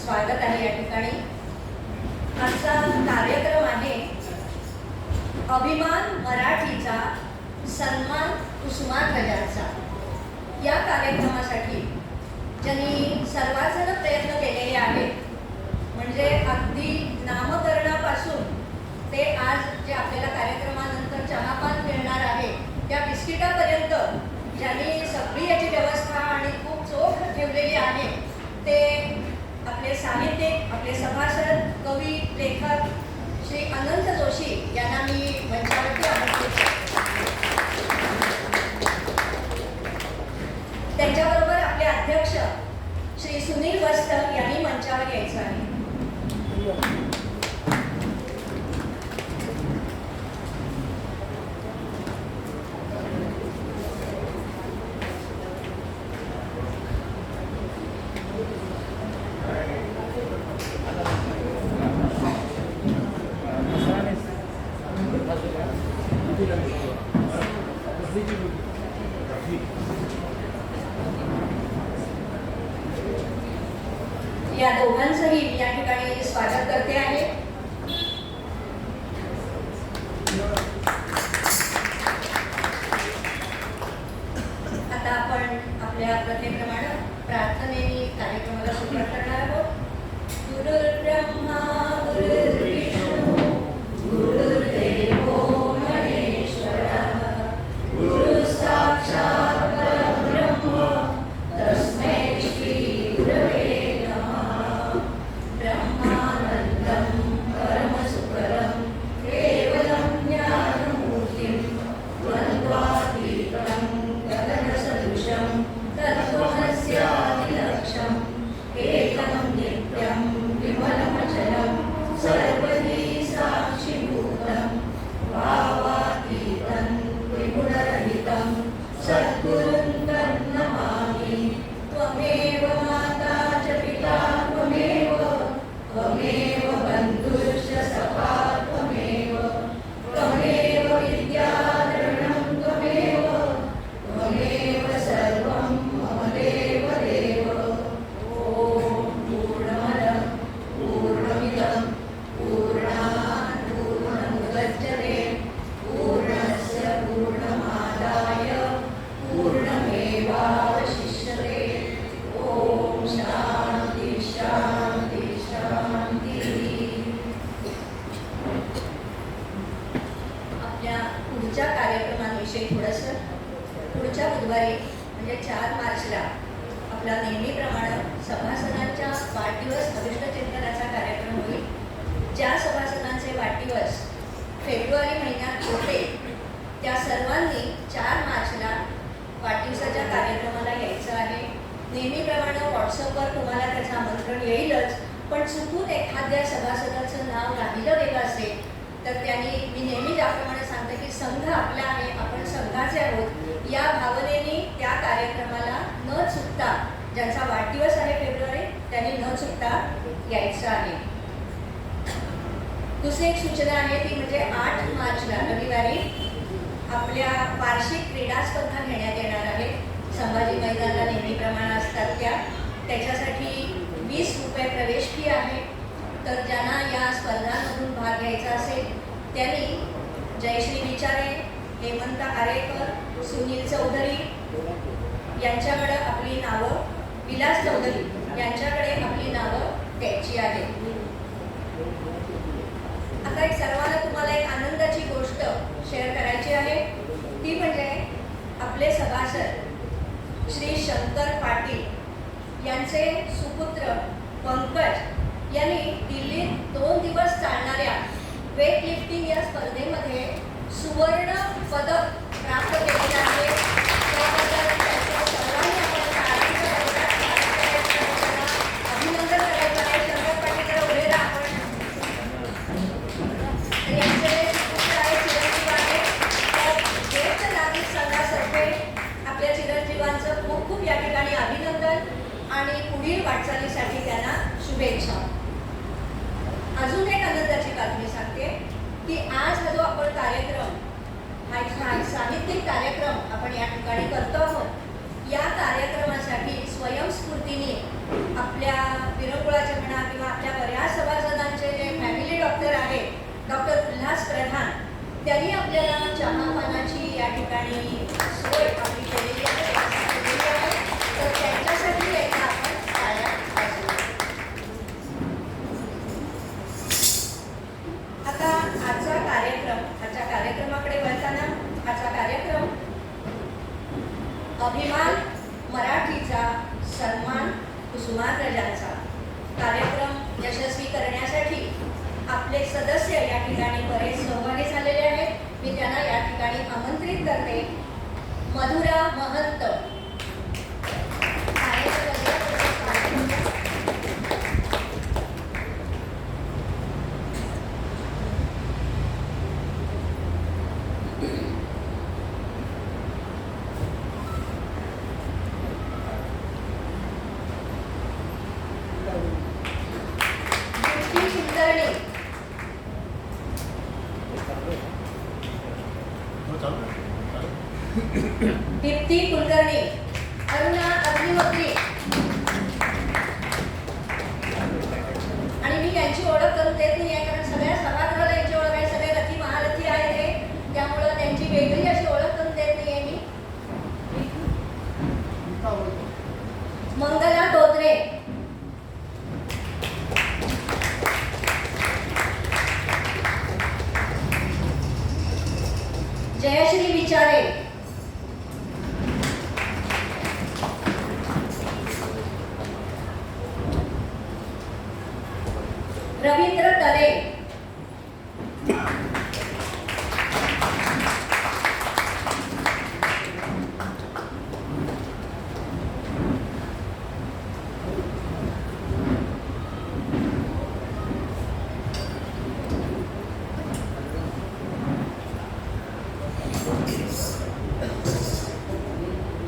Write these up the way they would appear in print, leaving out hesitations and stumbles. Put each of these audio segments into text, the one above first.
स्वागत आहे या ठिकाणी। आजचा कार्यक्रम आहे अभिमान मराठीचा सन्मान कुसुमाध्वजाचा। या कार्यक्रमासाठी ज्यांनी सर्वजण प्रयत्न केलेले आहेत, म्हणजे अगदी नामकरणापासून ते आज जे आपल्याला कार्यक्रमानंतर चहापान मिळणार आहे त्या बिस्किटापर्यंत ज्यांनी सगळी याची व्यवस्था आणि खूप चोख ठेवलेली आहे, ते आपले साहित्यिक, आपले सभासद, कवी, लेखक श्री अनंत जोशी यांना मी मंचावरती आमंत्रित करते। त्यांच्याबरोबर आपले अध्यक्ष श्री सुनील वस्त यांनी मंचावर यायचं आहे। या दोघांचंही मी या ठिकाणी स्वागत करते आहे। आता आपण आपल्या प्रथेप्रमाणे प्रार्थनेने कार्यक्रमाला सुरुवात करणार आहोत। गुरुर्ब्रह्मा गुरुर्विष्णू गुरुर्देवो महेश्वरः गुरु साक्षात् परब्रह्म तस्मै श्री गुरवे पुढच्या बुधवारी म्हणजे 4 मार्चला आपला नेहमीप्रमाणे सभासदांच्या वाढदिवस अभिष्ट चिंतनाचा कार्यक्रम होईल। ज्या सभासदांचे वाढदिवस फेब्रुवारी महिन्यात होते त्या सर्वांनी 4 मार्चला वाढदिवसाच्या कार्यक्रमाला यायचं आहे। नेहमीप्रमाणे व्हॉट्सअपवर तुम्हाला त्याचं आमंत्रण येईलच, पण चुकून एखाद्या सभासदाचं नाव राहिलं गेलं असेल तर त्यांनी, मी नेहमी ज्याप्रमाणे सांगते की संघ आपला आहे, आपण संघाचे आहोत, या भावनेने त्या कार्यक्रमाला न चुकता, ज्यांचा वाढदिवस आहे फेब्रुवारी, त्यांनी न चुकता यायचं आहे। दुसरी एक सूचना आहे ती म्हणजे 8 मार्चला रविवारी आपल्या वार्षिक क्रीडा स्पर्धा घेण्यात येणार आहे। संभाजी मैदानाला नेहमीप्रमाणे असतात त्याच्यासाठी 20 रुपये प्रवेश फी आहे। तर ज्यांना या स्पर्धांमधून भाग घ्यायचा असेल त्यांनी जयश्री विचारे, हेमंत आरेकर, सुनील चौधरी यांच्याकडे आपली नावं, विलास चौधरी यांच्याकडे आपली नावं द्यायची आहे। आता एक सर्वांना तुम्हाला एक आनंदाची गोष्ट शेअर करायची आहे, ती म्हणजे आपले सभासद श्री शंकर पाटील यांचे सुपुत्र पंकज यांनी दिल्लीत 2 दिवस चालणाऱ्या वेट लिफ्टिंग या स्पर्धेमध्ये सुवर्ण पदक प्राप्त केलेले आहे। त्याबद्दल त्यांच्या सर्वांनी अभिनंदन करायचं आहे। शंकर पाटील उभे राहा आपण। यांचे सुपुत्र आहे, चिरंजीव आहे। तर ज्येष्ठ नागरिक संघातर्फे आपल्या चिरंजीवांचं खूप खूप या ठिकाणी अभिनंदन आणि पुढील वाटचालीसाठी त्यांना शुभेच्छा। अजून एक आनंदाची बातमी सांगते की आज हा जो आपण कार्यक्रम, हा साहित्यिक कार्यक्रम आपण या ठिकाणी करतो आहोत, या कार्यक्रमासाठी स्वयंस्फूर्तीने आपल्या विरंगुळाचे म्हणा कार्यक्रम यशस्वी करण्यासाठी आपले सदस्य या ठिकाणी बरेच सहभागी झालेले आहेत. मी त्यांना या ठिकाणी आमंत्रित करते. मधुरा महंत दीप्ती कुलकर्णी, अरुणा अग्निहोत्री. आणि मी यांची ओळख करून देत नाही आहे कारण सगळ्या सभागृहाला यांची ओळख आहे. सगळे रथी महारथी आहेत हे, त्यामुळं त्यांची वेगळी अशी ओळख करून देत नाही आहे मी. मंगला तोत्रे, जयश्री विचारे, रवींद्र तरे,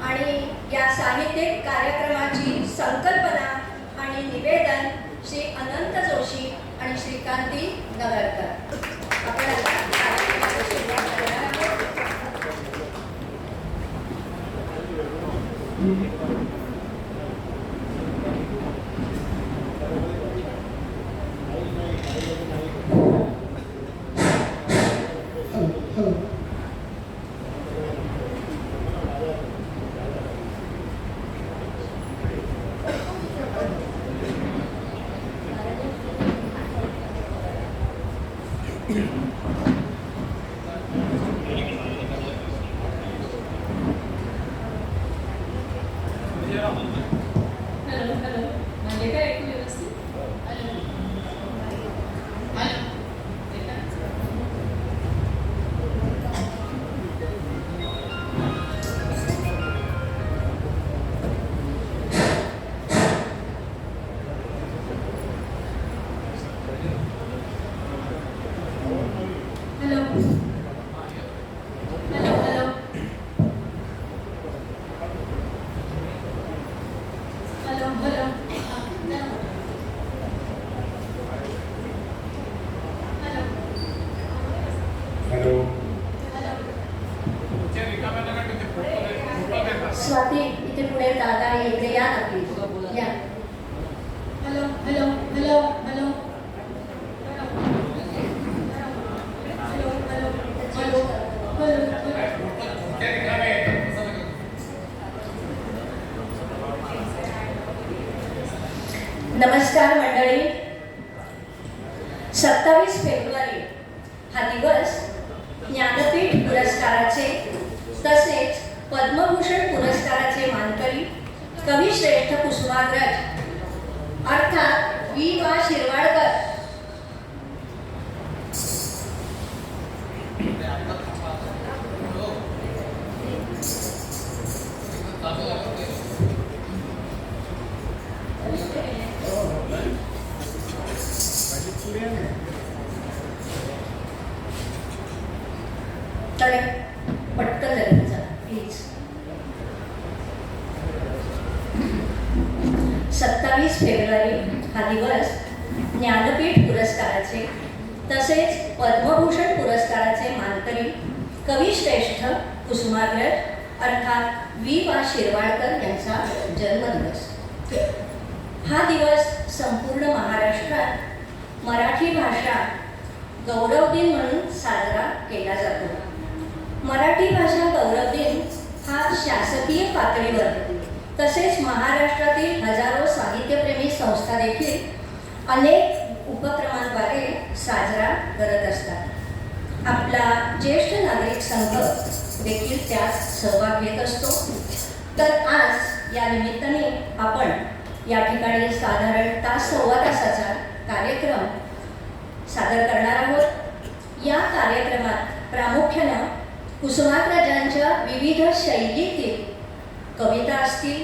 आणि या साहित्यिक कार्यक्रमाची संकल्पना आणि निवेदन श्री अनंत जोशी आणि श्रीकांती नगरकर. आपण आता कार्यक्रमाची सुरुवात करणार आहोत. स्वाती, इथे पुढे जागा आहे, इकडे या ना प्लीज. या. Hello hello hello hello hello नमस्कार मंडळी. 27 फेब्रुवारी हा दिवस ज्ञानपीठ पुरस्काराचे तसेच पद्मभूषण पुरस्काराचे मानकरी कविश्रेष्ठ कुसुमाग्रज अर्थात वि.वा. शिरवाडकर तर पटकन जरा प्लीज. 27 फेब्रुवारी हा दिवस ज्ञानपीठ पुरस्काराचे तसेच पद्मभूषण पुरस्काराचे मानकरी कविश्रेष्ठ कुसुमाग्रज अर्थात वि.वा. शिरवाडकर यांचा जन्मदिवस. हा दिवस संपूर्ण महाराष्ट्रात मराठी भाषा गौरव दिन म्हणून साजरा केला जातो. मराठी भाषा गौरव दिन हा शासकीय पातळीवर तसेच महाराष्ट्रातील हजारो साहित्यप्रेमी संस्था देखील अनेक उपक्रमांद्वारे साजरा करत असतात. आपला ज्येष्ठ नागरिक संघ देखील त्यात सहभाग घेत असतो. तर आज या निमित्ताने आपण या ठिकाणी साधारण तास सव्वा सादर करणार आहोत. या कार्यक्रमात प्रामुख्यानं कुसुमाग्रजांच्या विविध शैलीतील कविता असतील,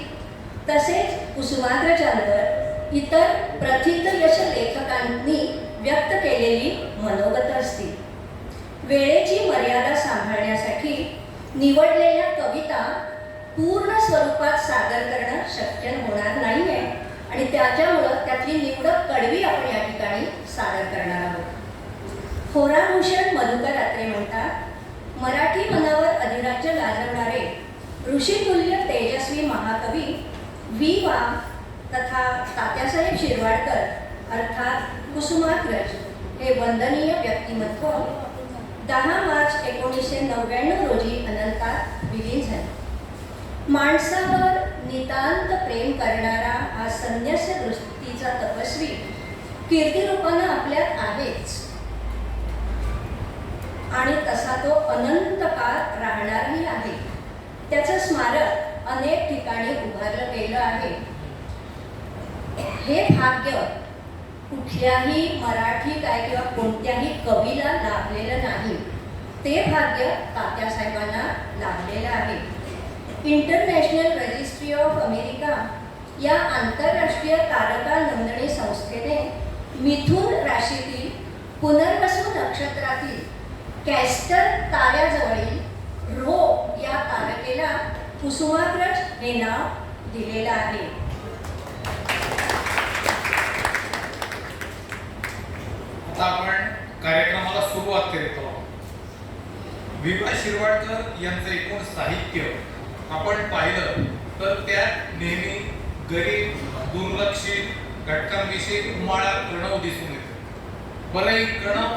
तसेच कुसुमाग्रजांवर इतर प्रथित यश लेखकांनी व्यक्त केलेली मनोगत असतील. वेळेची मर्यादा सांभाळण्यासाठी निवडलेल्या कविता पूर्ण स्वरूपात सादर करणं शक्य होणार नाही आहे आणि त्याच्यामुळं त्यातली निवडक कडवी आपण या ठिकाणी सादर करणार आहोत. होराभूषण मधुकर अत्रे म्हणतात, मराठी मनावर अधिराज्य गाजवणारे ऋषितुल्य तेजस्वी महाकवी वी वा तथा तात्यासाहेब शिरवाडकर अर्थात कुसुमाग्रज हे वंदनीय व्यक्तिमत्व 10 मार्च 1999 रोजी अनंतात विलीन झाले. माणसावर नितांत प्रेम करणारा हा संन्यास्य दृष्टीचा तपस्वी कीर्तिरूपानं आपल्यात आहेच आणि तसा तो अनंत काळ राहणारही आहे. त्याचं स्मारक अनेक ठिकाणी उभारलं गेलं आहे. हे भाग्य कुठल्याही मराठी काय किंवा कोणत्याही कवीला लाभलेलं नाही. ते भाग्य तात्यासाहेबांना लाभलेलं आहे. इंटरनॅशनल रजिस्ट्री ऑफ अमेरिका या आंतरराष्ट्रीय तारका नोंदणी संस्थेने मिथुन राशीतील पुनर्वसू नक्षत्रातील कॅस्टर ताऱ्याजवळील रो या तारकेला कुसुमाग्रज हे नाव दिलेलं आहे. आता आपण कार्यक्रमाला सुरुवात करीत आहोत. वि वा शिरवाडकर यांचं एकूण साहित्य आपण पाहिलं तर त्यात नेहमी गरीब, दुर्लक्षित घटकांविषयी उमाळा कणव दिसून येतो. भलेही कणव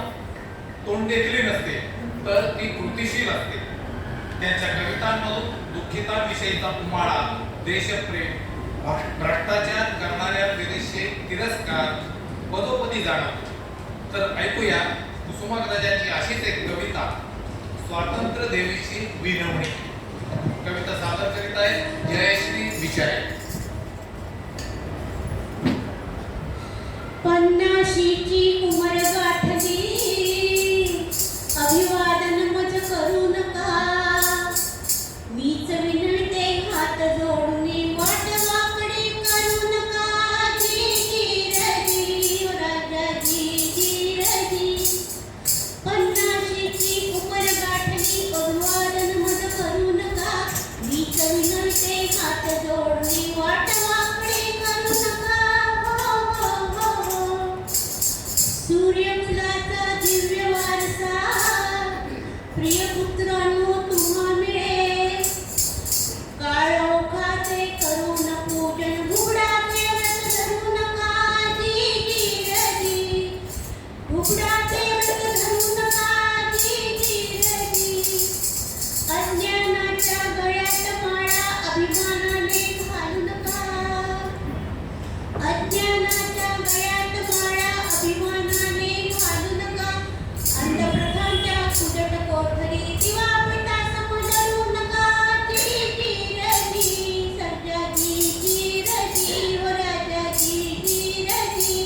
तोंडेकली नसते तर ती कृतिशील असते. त्यांच्या कवितांमधून दुःखितांविषयीचा उमाळा, देशप्रेम, भ्रष्टाचार करणाऱ्या विदेशी तिरस्कार पदोपदी जाणवतो. तर ऐकूया कुसुमाग्रजांची अशीच एक कविता, स्वातंत्र्य देवीची विनवणी. कविता सादर करीत आहे जयश्री विचारे. 50ची उमर गाठली, अभिवादन मज करू नका. मीच विनवते हात जोडून, वाट वाकडी करू नका. जी रजी राजाजी जी रजी. 50ची उमर गाठली, अभिवादन मज करू नका. मीच विनवते हात जोडून, वाट वाकडी करू नका. सूर्यकुलाचा दिव्य वारसा, प्रिय पुत्रांनो तुम्हा मिळे. काळोखाचे करून पूजन, घुबडाचे व्रत धरू नका. जी रजी. घुबडाचे व्रत धरू नका. जी रजी. अज्ञानाच्या गळ्यात माळा, अभिमानाने घालू नका. अज्ञानाच्या गळ्यात माळा, अभिमानाने घालू नका. अंधप्रथांच्या कुजट कोठरी, दिवा पिता समजू नका. जी रजी सर्जाजी जी रजी व राजाजी जी रजी.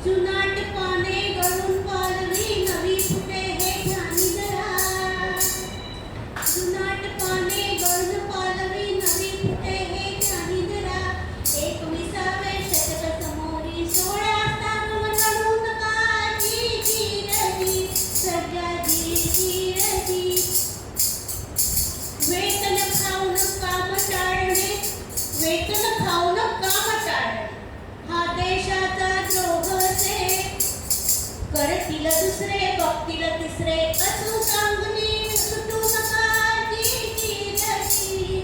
जुनाट पाने गळून पालवी, नवी फुटे हे ध्यानी धरा. जुनाट पाने गळून पालवी, नवी फुटे हे ध्यानी धरा. 21वे शतक समोरी, 16 स्थान रडू नका. जी रजी सर्जाजी जी रजी. वेतन खाऊन काम टाळणे, वेतन खाऊन काम टाळणे हा देशाचा द्रोह असे. करतील दुसरे, बघतील तिसरे, असू सांगून सुटू नका. जी रजी.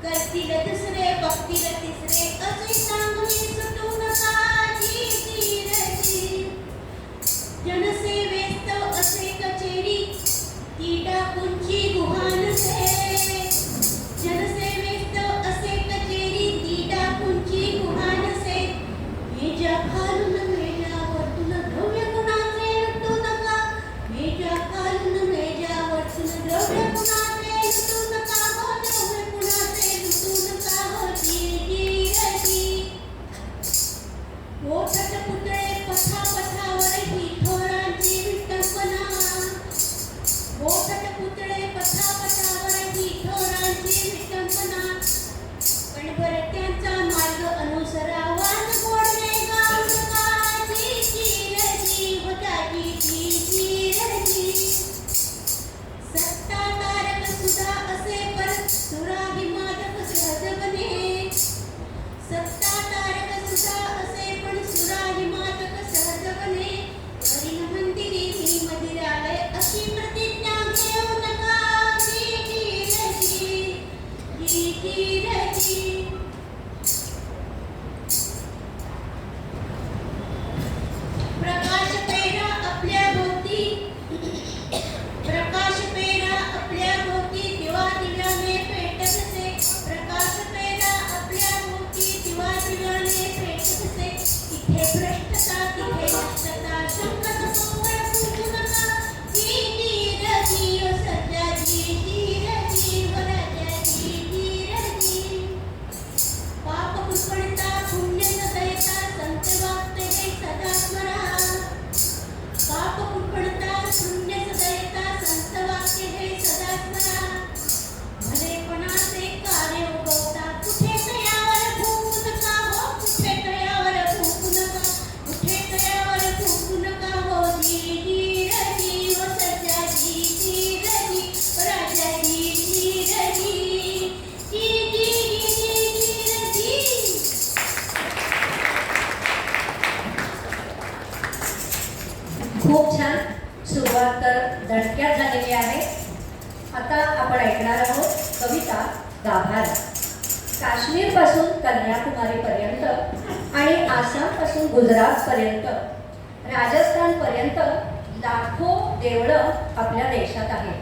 करतील दुसरे, बघतील तिसरे, असे सांगून सुटू नका. जी रजी. जनसेवेत असे कचेरी, ती डाकूंची गुहान से. जनसेवेत असे कचेरी, ती डाकूंची गुहान से. मेजा खालून मेजावरतून द्रव्य कुणाचे लुटू नका. मेजा खालून मेजावरतून द्रव्य कुणाचे लुटू नका. हो द्रव्य कुणाचे लुटू नका. हो जी रजी. ओठट पुतळे पथा पथावर खूप छान. सुरुवात तर दणक्यात झालेली आहे. आता आपण ऐकणार आहोत कविता गाभारा. काश्मीरपासून कन्याकुमारीपर्यंत आणि आसामपासून गुजरातपर्यंत, राजस्थानपर्यंत लाखो देवळं आपल्या देशात आहेत.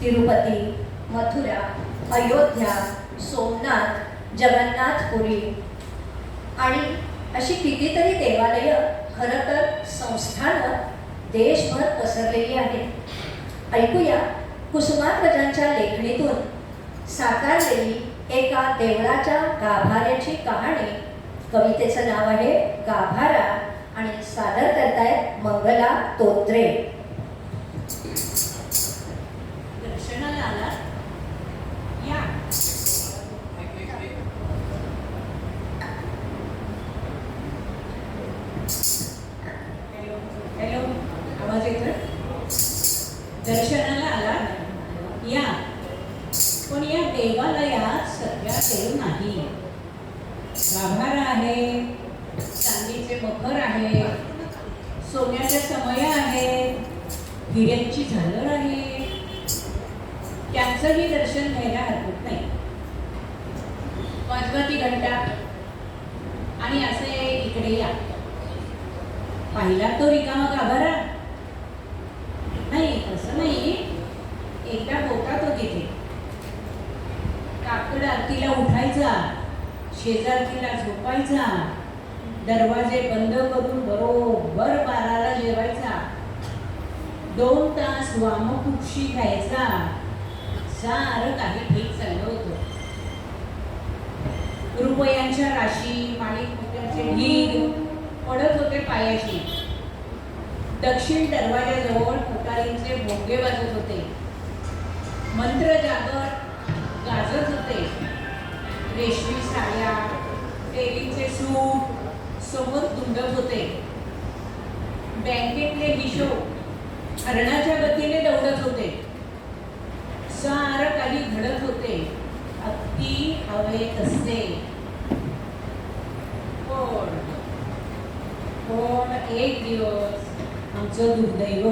तिरुपती, मथुरा, अयोध्या, सोमनाथ, जगन्नाथपुरी आणि अशी कितीतरी देवालयं खरं तर संस्थानं देशभर पसरलेली आहेत. ऐकूया कुसुमाग्रजांच्या लेखणीतून साकारलेली एका देवळाच्या गाभाऱ्याची कहाणी. कवितेचं नाव आहे गाभारा आणि सादर करतायत मंगला तोत्रे. दर्शनाला आला या. हॅलो, आवाज येतोय? दर्शनाला आला या, पण या देवालयात सध्या देव नाही. गाभारा आहे, चांदीचे मखर आहे, सोन्याच्या समया आहेत, हिऱ्यांची झालर आहे. त्यांचंही दर्शन घ्यायला हरकत नाही. वाजवा ती घंटा आणि असे इकडे या. पाहिला तो रिकामा गाभारा? नाही, असं नाही. एकदा होता तो तिथे. काकड आरतीला उठायचा, शेजारतीला झोपायचा, दरवाजे बंद करून बरोबर 12ला जेवायचा, 2 तास वामकुक्षी खायचा. सारं काही ठीक चाललं होतं. रुपयांच्या राशी, माणिक मोत्याचे ढीग पडत होते पायाशी. दक्षिण दरवाजाजवळ तुतारींचे भोंगे वाजत होते. मंत्र जागर गाजत होते. रेशमी साड्या, तेलीचे सूट समोर तुंडत होते. बँकेतले हिशोब हरणाच्या गतीने दौडत होते. सारं काही घडत होते अगदी हवे तसे. पण एक दिवस आमचं दुर्दैव.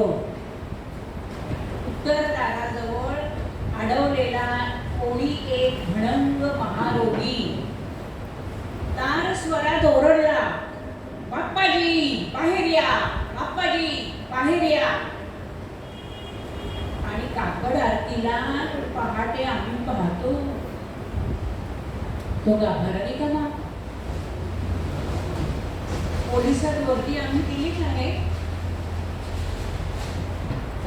उत्तर दाराजवळ अडवलेला कोणी एक भणंग महारोगी तार स्वरात ओरडला, बाप्पाजी बाहेर या, बाप्पाजी बाहेर या. आणि काकड आरतीला पहाटे आम्ही पाहतो तो गाभारा रिकामा. पोलिसात वर्दी आम्ही केलीच आहे.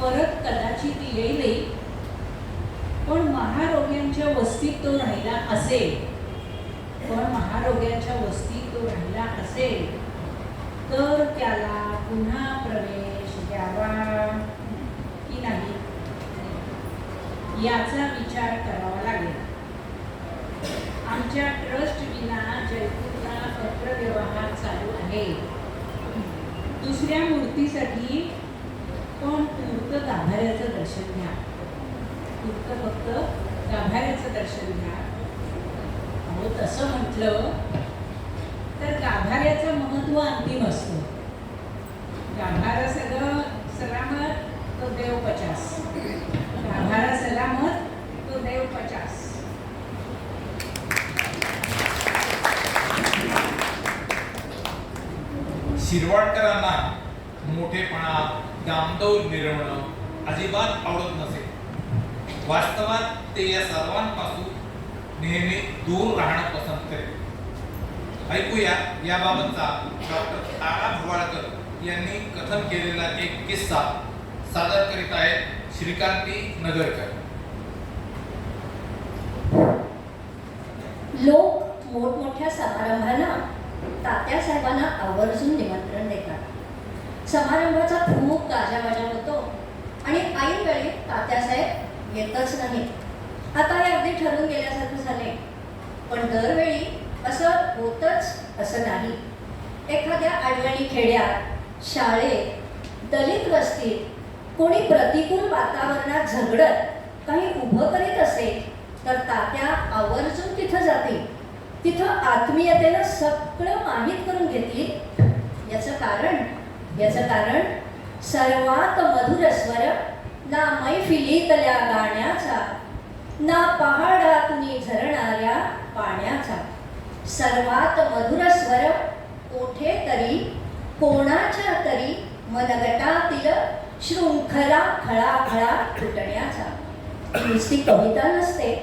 परत कदाचित येईल, पण महारोग्यांच्या वस्तीत तो राहिला असेल. तर त्याला पुन्हा प्रवेश द्यावा की नाही याचा विचार करावा लागेल. आमच्या ट्रस्ट विना जयपूरला पत्रव्यवहार चालू आहे. दुसऱ्या मूर्तीसाठी पण तूर्त गाभाऱ्याचं दर्शन घ्या. फक्त गाभाऱ्याचं दर्शन घ्या. अहो, तसं म्हटलं तर गाभाऱ्याचं महत्त्व अंतिम असतं. गाभारा सगळं सलामत तो देव 50. गाभारा सलामत तो देव 50. शिरवाडकरांना मोठेपणा, दामदौल मिरवणं अजिबात आवडत नसे. वास्तवात ते या सर्वांपासून नेहमी दूर राहणं पसंत करते. ऐकूया याबाबतचा डॉक्टर तारा भवाळकर यांनी कथन केलेला एक किस्सा सादर करीत आहेत श्रीकांती नगरकर. लोक मोठमोठ्या समारंभांना तात्यासाहेबांना आवर्जून निमंत्रण देतात. समारंभाचा खूप गाजावाजा होतो आणि ऐन वेळी तात्यासाहेब येतच नाही. आता हे अगदी ठरून गेल्यासारखं झाले. पण दरवेळी असं होतच असं नाही. एखाद्या अडवणी खेड्यात, शाळेत, दलित वस्तीत कोणी प्रतिकूल वातावरणात झगडत काही उभं करीत असेल तर तात्या आवर्जून तिथं जातील. तिथं आत्मीयतेनं सगळं माहीत करून घेतील. याचं कारण सर्वात मधुर स्वर ना मैफिलीतल्या गाण्याचा, ना पहाडातून झरणाऱ्या पाण्याचा. सर्वात मधुर स्वर कोठे तरी कोणाच्या तरी मनगटातील शृंखला खळाखळा फुटण्याचा. नुसती कविता नसते,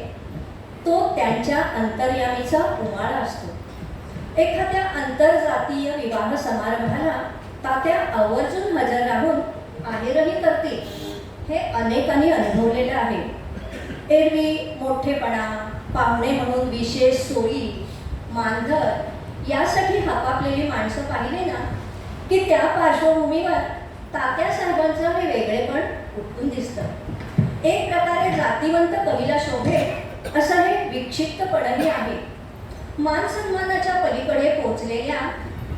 तो त्यांच्या अंतर्यामीचा उमाळा असतो. एखाद्या आंतरजातीय विवाह समारंभाला तात्या आवर्जून हजर राहून आहेरही करतील. हे अनेकांनी अनुभवलेलं आहे. एरवी मोठेपणा, पाहुणे म्हणून विशेष सोयी, मानधन यासाठी हापापलेली माणसं पाहिली ना की त्या पार्श्वभूमीवर तात्यासाहेबांचं हे वेगळेपण उठून दिसतं. एक प्रकारे जातीवंत कवीला शोभेल असं हे विक्षिप्तपणही आहे. मान सन्मानाच्या पलीकडे पोचलेल्या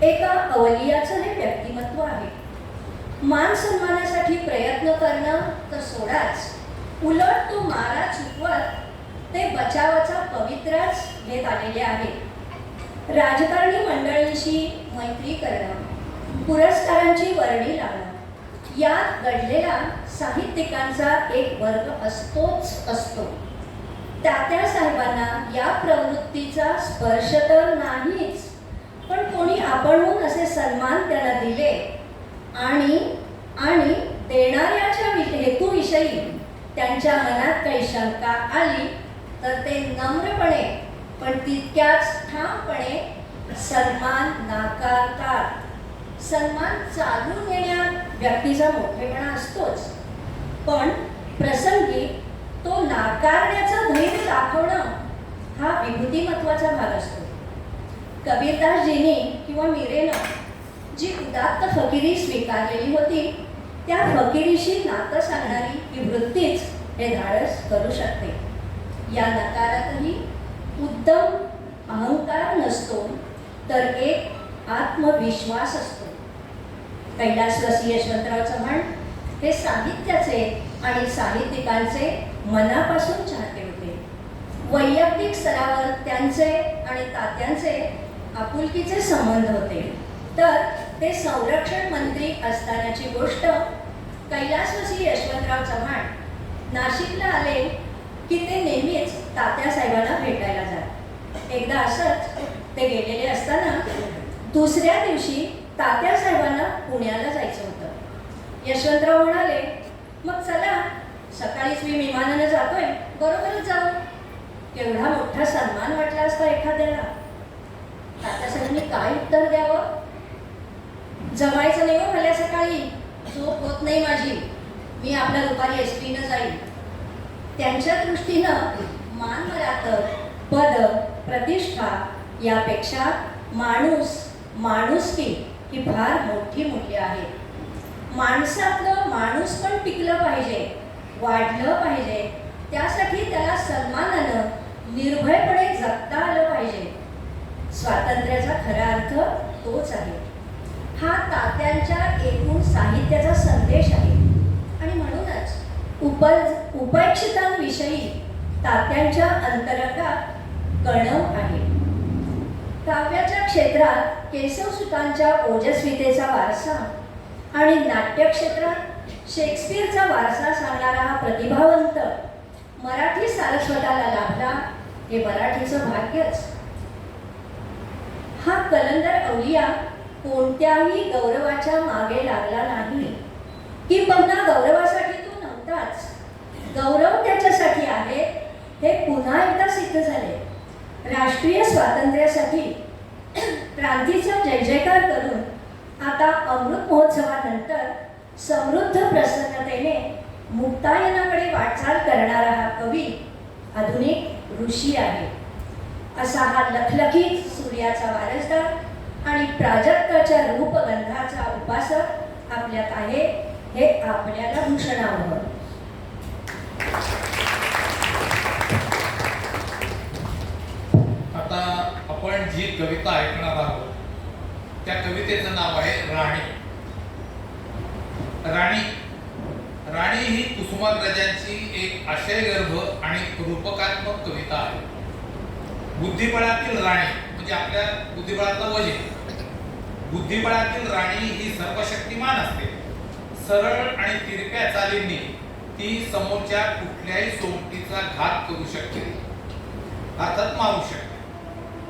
एका अवलियाचं हे व्यक्तिमत्व आहे. मान सन्मानासाठी प्रयत्न करणं तर सोडाच, उलट तो मारा चुकवत ते बचावाचा पवित्राच घेत आलेले आहे. राजकारणी मंडळींशी मैत्री करणं, पुरस्कारांची वर्णी लावणं, यात दडलेला साहित्यिकांचा एक वर्ग असतोच असतो. तात्यासाहेबांना या प्रवृत्तीचा स्पर्श तर नाहीच, पण कोणी आपणहून असे सन्मान त्यांना दिले आणि देणाऱ्याच्या हेतूविषयी त्यांच्या मनात काही शंका आली तर ते नम्रपणे पण तितक्याच ठामपणे सन्मान नाकारतात. सन्मान चालून येण्यात व्यक्तीचा मोठेपणा असतोच, पण प्रसंगी तो नाकारण्याचा धैर्य दाखवणं हा विभूतिमत्वाचा भाग असतो. कबीरदासजींनी किंवा मीरेनं जी उदात्त फकिरी स्वीकारलेली होती, त्या फकिरीशी नातं सांगणारी ही वृत्तीच हे धाडस करू शकते. या नकारातही उद्दम अहंकार नसतो, तर एक आत्मविश्वास असतो. कैलासवासी यशवंतराव चव्हाण हे साहित्याचे आणि साहित्यिकांचे मनापासून चाहते होते. वैयक्तिक स्तरावर त्यांचे आणि तात्यांचे आपुलकीचे संबंध होते. तर ते संरक्षण मंत्री असतानाची गोष्ट, कैलासवासी यशवंतराव चव्हाण नाशिकला आले की ते नेहमीच तात्यासाहेबांना भेटायला जात. एकदा असंच ते गेलेले असताना दुसऱ्या दिवशी तात्यासाहेबांना पुण्याला जायचं होतं. यशवंतराव म्हणाले, मग चला, सकाळीच मी विमानानं जातोय, बरोबरच जाऊ. केवढा मोठा सन्मान वाटला असता एखाद्याला. तात्यासाहेबांनी काय उत्तर द्यावं? जमायचं नाही हो भल्या सकाळी, झोप होत नाही माझी, मी आपल्या दुपारी एसटीनं जाईल. त्यांच्या दृष्टीनं मान मरातब, पद, प्रतिष्ठा यापेक्षा माणुसकी ही फार मोठी मूल्य आहे. माणसातलं माणूस पण टिकलं पाहिजे, वाढलं पाहिजे. त्यासाठी त्याला सन्मानानं निर्भयपणे जगता आलं पाहिजे. स्वातंत्र्याचा खरा अर्थ तोच आहे. हा तात्यांच्या एकूण साहित्याचा संदेश आहे. आणि म्हणूनच उपेक्षितांविषयी तात्यांच्या अंतरंगात कणव आहे. काव्याच्या क्षेत्रात केशवसुतांच्या ओजस्वितेचा वारसा आणि नाट्यक्षेत्रात शेक्सपियरचा वारसा सांगणारा हा प्रतिभावंत मराठी सारस्वताला लाभला हे मराठीचं भाग्यच. हा कलंदर अवलिया कोणत्याही गौरवाच्या मागे लागला नाही, किंबहुना गौरवासाठी तो नव्हताच. गौरव त्याच्यासाठी आहे हे पुन्हा एकदा सिद्ध झाले. राष्ट्रीय स्वातंत्र्यासाठी क्रांतीचा जय जयकार करून आता अमृत महोत्सवानंतर समृद्ध प्रसन्नतेने मुक्तायनाकडे वाटचाल करणारा हा कवी आधुनिक ऋषी आहे. असा हा लखलखीत सूर्याचा वारसदार आणि प्राजक्ताच्या रूपगंधाचा उपासक आपल्यात आहे हे आपल्याला भूषणावं. आता आपण जी कविता ऐकणार आहोत त्या कवितेचं नाव आहे राणी. राणी राणी ही कुसुमाग्रजांची एक आशयगर्भ आणि रूपकात्मक कविता आहे. बुद्धिबळातील राणी म्हणजे आपल्या बुद्धिबळातलं वजीर. बुद्धिबळातील राणी ही सर्वशक्तिमान असते. सरळ आणि तिरप्या चालींनी ती समोरच्या कुठल्याही सोबतीचा घात करू शकते, अर्थात मारू शकते.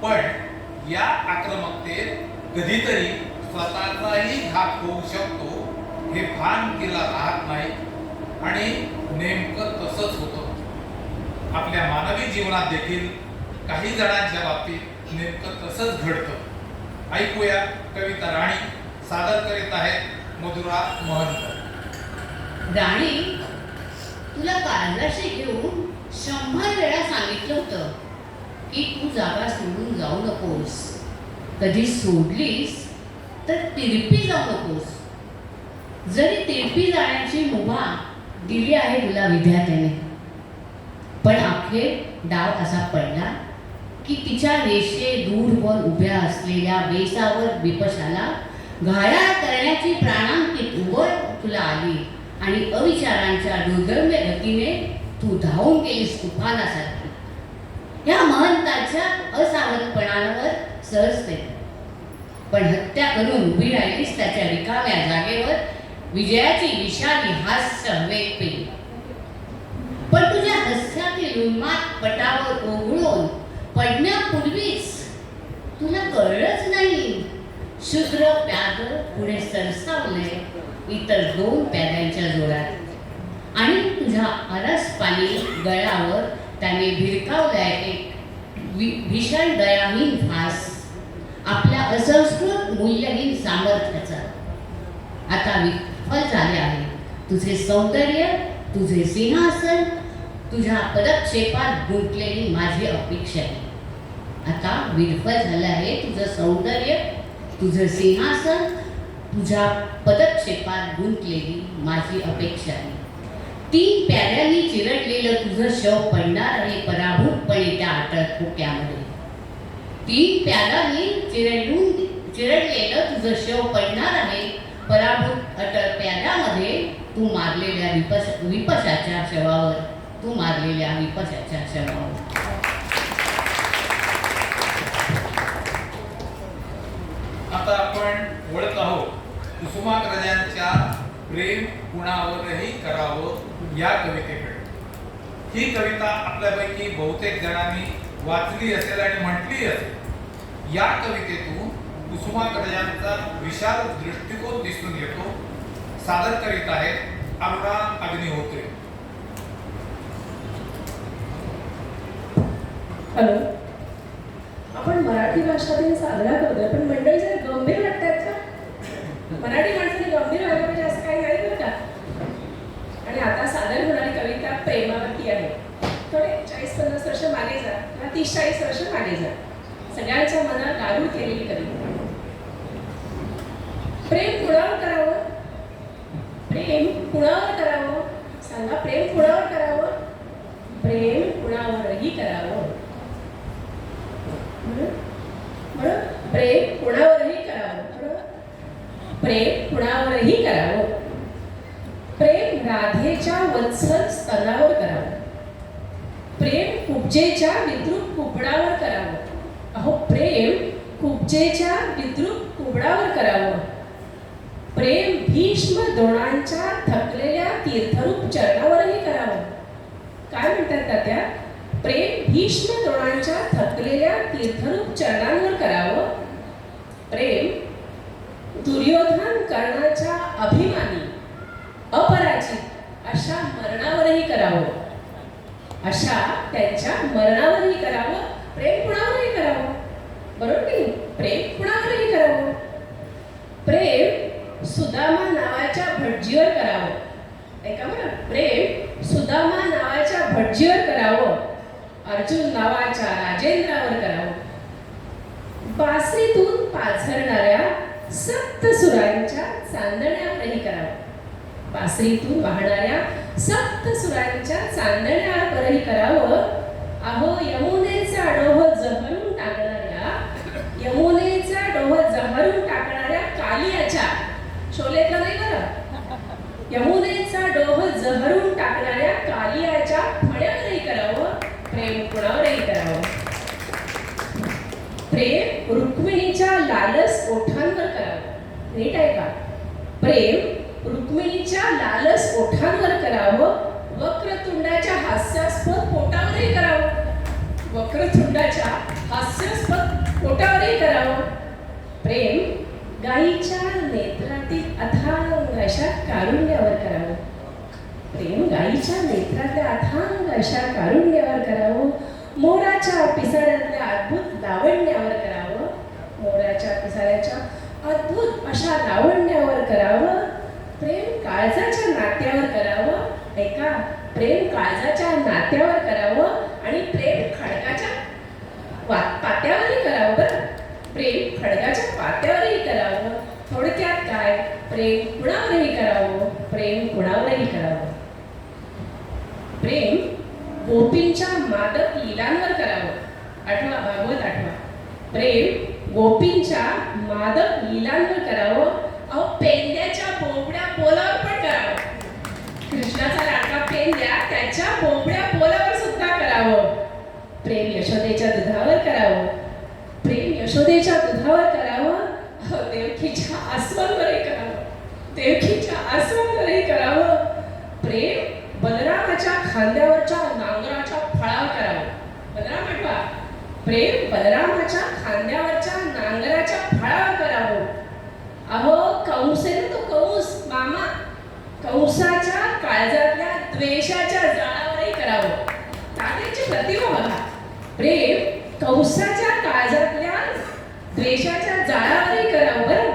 पण या आक्रमकतेत कधीतरी स्वतःचाही घात होऊ शकतो हे भान तिला राहत नाही. आणि नेमकं तसंच होतं आपल्या मानवी जीवनात देखील. काही जणांच्या बाबतीत नेमकं तसंच घडतं. ऐकूया कविता राणी. सादर करीत आहेत मधुरा महंत. राणी, तुला काळजाशी घेऊन 100 वेळा सांगितलं होतं की तू जागा सोडून जाऊ नकोस. कधी सोडलीस तर तिरपी जाऊ नकोस. जरी तिरपी जाण्याची मुभा दिली आहे तुला विधात्याने, पण अखेर डाव असा पडला की तिच्या रेषे दूरवर उभ्या असलेल्या बेसावर विपशाला घायाळ करण्याची प्राणांकित उबळ तुला आली आणि अविचारांच्या दुर्गम्य गतीने तू धावून गेलीस तुफानासारखी. या महंताच्या असावधपणावर सहजते, पण हत्या करून उभी राहिलीस त्याच्या रिकाम्या जागेवर. विजयाची विशाली हास्य हवेत पेली, पण तुझ्या हस्यातील उन्माद पटावर ओघळून पडण्यापूर्वीच तुला कळलंच नाही. शूद्र प्याद पुढे सरसावले इतर 2 प्याद्यांच्या जोरात आणि तुझ्या अरसपाणी गळावर त्याने भिरकावलाय एक भीषण दयाहीन फास आपल्या असंस्कृत मूल्यहीन सामर्थ्याचा. आता विफल झाले आहे तुझे सौंदर्य, तुझे सिंहासन, तुझ्या पदक्षेपात गुंतलेली माझी अपेक्षा. आता विफल झालं आहे तुझं सौंदर्य, तुझं सिंहासन, तुझ्या पदक्षेपात गुंतलेली माझी अपेक्षा. 3 प्याद्यांनी चिरडलेलं तुझं शव पडणार आहे पराभूतपणे त्या अटळ खोक्यामध्ये. 3 प्याद्यांनी चिरडलेलं तुझं शव पडणार आहे पराभूत अटळ प्याद्यामध्ये. तू मारलेल्या विपशाच्या शवावर, तू मारलेल्या विपशाच्या शवावर. आता आपण वळत आहोत कुसुमाग्रजांच्या प्रेम कुणावरही करावं या कवितेकडे. ही कविता आपल्यापैकी बहुतेक जणांनी वाचली असेल आणि म्हटली असेल. या कवितेतून कुसुमाग्रजांचा विशाल दृष्टिकोन दिसून येतो. सादर करीत आहेत अरुणा अग्निहोत्री. हॅलो, आपण मराठी भाषा दिन साजरा करतोय, पण मंडळी जरा गंभीर वाटतात का? मराठी माणसाने गंभीर व्हायला पाहिजे असं काही नाही बरं का. आणि आता सादर होणारी कविता प्रेमावरती आहे. थोडे 40-50 वर्ष मागे जा किंवा 30-40 वर्ष मागे जा. सगळ्यांच्या मनात गारूड केलेली कविता. प्रेम कुणावर करावं? प्रेम कुणावर करावं? सांगा, प्रेम कुणावर करावं? प्रेम कुणावरही करावं. बरं, प्रेम कुणावरही करावं. बरं, प्रेम कुणावरही करावं. प्रेम राधेच्या वत्सल स्तनावर करावं. प्रेम कुब्जेच्या विद्रूप कुबडावर करावं. अहो, प्रेम कुब्जेच्या विद्रूप कुबडावर करावं. प्रेम भीष्म द्रोणांच्या थकलेल्या तीर्थरूप चरणावरही करावं. काय म्हणतात तात्या? प्रेम भीष्म द्रोणांच्या थकलेल्या तीर्थरूप चरणांवर करावं. प्रेम दुर्योधन कर्णाच्या अभिमानी अपराजित अशा मरणावरही करावं. अशा त्यांच्या मरणावरही करावं. प्रेम कुणावरही करावं. बरोबर नाही? प्रेम कुणावरही करावं. प्रेम सुदामा नावाच्या भटजीवर करावं. ऐका बरं, प्रेम सुदामा नावाच्या भटजीवर करावं. अर्जुन नावाच्या राजेंद्रावर करावं. बासरीतून पाझरणाऱ्या सप्तसुरांच्या चांदण्यावरही करावं. बासरीतून वाहणाऱ्या सप्तसुरांच्या चांदण्यावरही करावं. अहो, यमुनेचा डोह जहरून टाकणाऱ्या, यमुनेचा डोह जहरून टाकणाऱ्या कालियाच्या, शोलेतलं नाही बरं, यमुनेचा डोह जहरून टाकणाऱ्या कालियाच्या फड्यावरही करावं. प्रेम कुणावरही करावं. प्रेम रुक्मिणीच्या लालस ओठांवर करावं. नीट आहे का? प्रेम रुक्मिणीच्या हवेच्या लालस ओठांवर करावं, वक्रतुंडाच्या हास्यास्पद पोटावरही करावं. वक्रतुंडाच्या हास्यास्पद पोटावरही करावं. प्रेम गायीच्या नेत्रातील अथांग अशा कारुण्यावर करावं. प्रेम गायीच्या नेत्रातल्या अथांग अशा कारुण्यावर करावं. मोराच्या पिसाऱ्यातल्या अद्भुत लावण्यावर करावं. मोराच्या पिसाऱ्याच्या अद्भुत अशा लावण्यावर करावं. प्रेम काळजाच्या नात्यावर करावं. ऐका, प्रेम काळजाच्या नात्यावर करावं आणि प्रेम खडकाच्या पात्यावरही करावं. बरं, प्रेम खडकाच्या पात्यावरही करावं. थोडक्यात काय, प्रेम कुणावरही करावं. प्रेम कुणावरही करावं. प्रेम गोपींच्या मादक लीलांवर करावं. आठवा, भागवत आठवा. प्रेम गोपींच्या मादक लीलांवर करावं. अहो, पेंद्याच्या बोबड्या पोलावर पण करावं. कृष्णाचा लाडका पेंद्या त्याच्या बोबड्या पोलावर सुद्धा करावं. प्रेम यशोदेच्या दुधावर करावं. प्रेम यशोदेच्या दुधावर करावं. अहो, देवकीच्या आसवांवरही करावं. देवकीच्या आसवांवरही करावं. प्रेम बलरामाच्या खांद्यावरच्या नांगराच्या फळावर करावं. बलराम आठवा. प्रेम बलरामाच्या खांद्यावरच्या नांगराच्या फळावर करावं. अहो, कंसेन तो कंस मामा कंसाच्या काळजातल्या द्वेषाच्या जाळावरही करावं. तात्याची प्रतिभा बघा. प्रेम कंसाच्या काळजातल्या द्वेषाच्या जाळावरही करावं. बरं,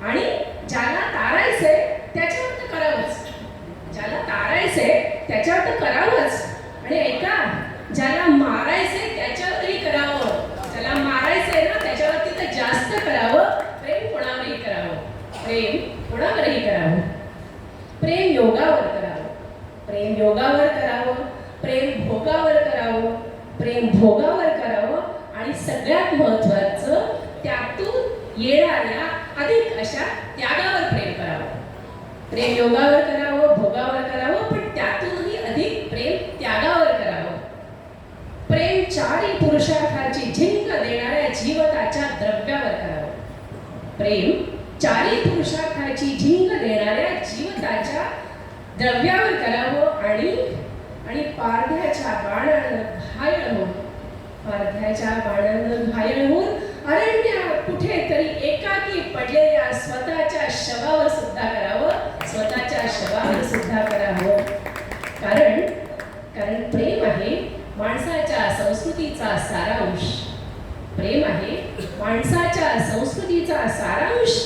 आणि ज्याला तारायचंय त्याच्यावर तर करावंच. ज्याला तारायचंय त्याच्यावर तर करावंच. आणि ऐका, ज्याला मारायचंय त्याच्यावरही करावं. ज्याला मारायचंय ना त्याच्यावरती तर जास्त करावं. प्रेम कोणावरही करावं. प्रेम कोणावरही करावं. प्रेम योगावर करावं. प्रेम योगावर करावं. प्रेम भोगावर करावं. प्रेम भोगावर करावं. आणि सगळ्यात महत्त्वाचं, त्यातून येणाऱ्या अधिक अशा त्यागावर प्रेम करावं. प्रेम योगावर करावं, भोगावर करावं, पण त्यातूनही अधिक प्रेम त्यागावर करावं. प्रेम चारी पुरुषार्थाची झिंग देणाऱ्या जीवताच्या द्रव्यावर करावं. प्रेम चारी पुरुषार्थाची झिंग देणाऱ्या जीवताच्या द्रव्यावर करावं. आणि पारध्याच्या बाणानं घायल होऊन, पारध्याच्या बाणानं घायल होऊन अरण्यात कुठेतरी एकाकी पडलेल्या स्वतःच्या शवावर सुद्धा करावं. स्वतःच्या शवावर सुद्धा करावं. कारण प्रेम आहे माणसाच्या संस्कृतीचा सारांश. प्रेम आहे माणसाच्या संस्कृतीचा सारांश.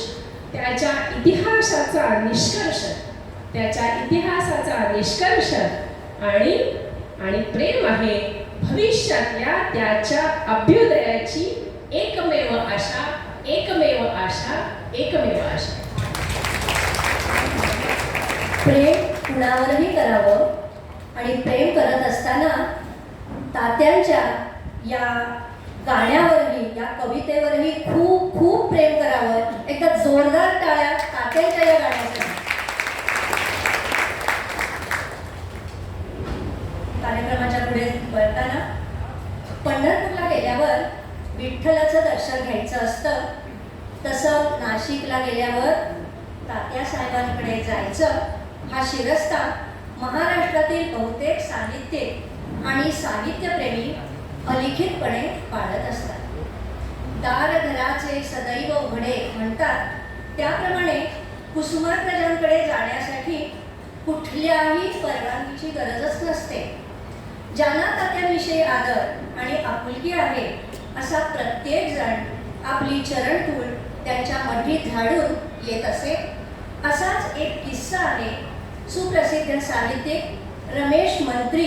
त्याच्या इतिहासाचा निष्कर्ष. त्याच्या इतिहासाचा निष्कर्ष. आणि प्रेम आहे भविष्यातल्या त्याच्या अभ्युदयाची एकमेव आशा. एकमेव आशा. एकमेव आशा. प्रेम कुणावरही करावं. आणि प्रेम करत असताना तात्यांच्या या गाण्यावरही, या कवितेवरही खूप खूप प्रेम करावं. एकदा जोरदार टाळ्या तात्यांच्या या गाण्यासाठी. कार्यक्रमाच्या पुढे वळताना पंढरपूरला गेल्यावर विठ्ठलाचं दर्शन घ्यायचं असतं, तसं नाशिकला गेल्यावर तात्यासाहेबांकडे जायचं हा शिरस्ता महाराष्ट्रातील बहुतेक साहित्यिक आणि साहित्यप्रेमी अलिखितपणे पाळत असतात. दार घराचे सदैव उघडे म्हणतात त्याप्रमाणे कुसुमाग्रजांकडे जाण्यासाठी कुठल्याही परवानगीची गरजच नसते. ज्यांना तात्यांविषयी आदर आणि आपुलकी आहे असा प्रत्येक जण आपली चरणधूळ त्यांच्या मढीत झाडून येत असे. असाच एक किस्सा आहे सुप्रसिद्ध साहित्यिक रमेश मंत्री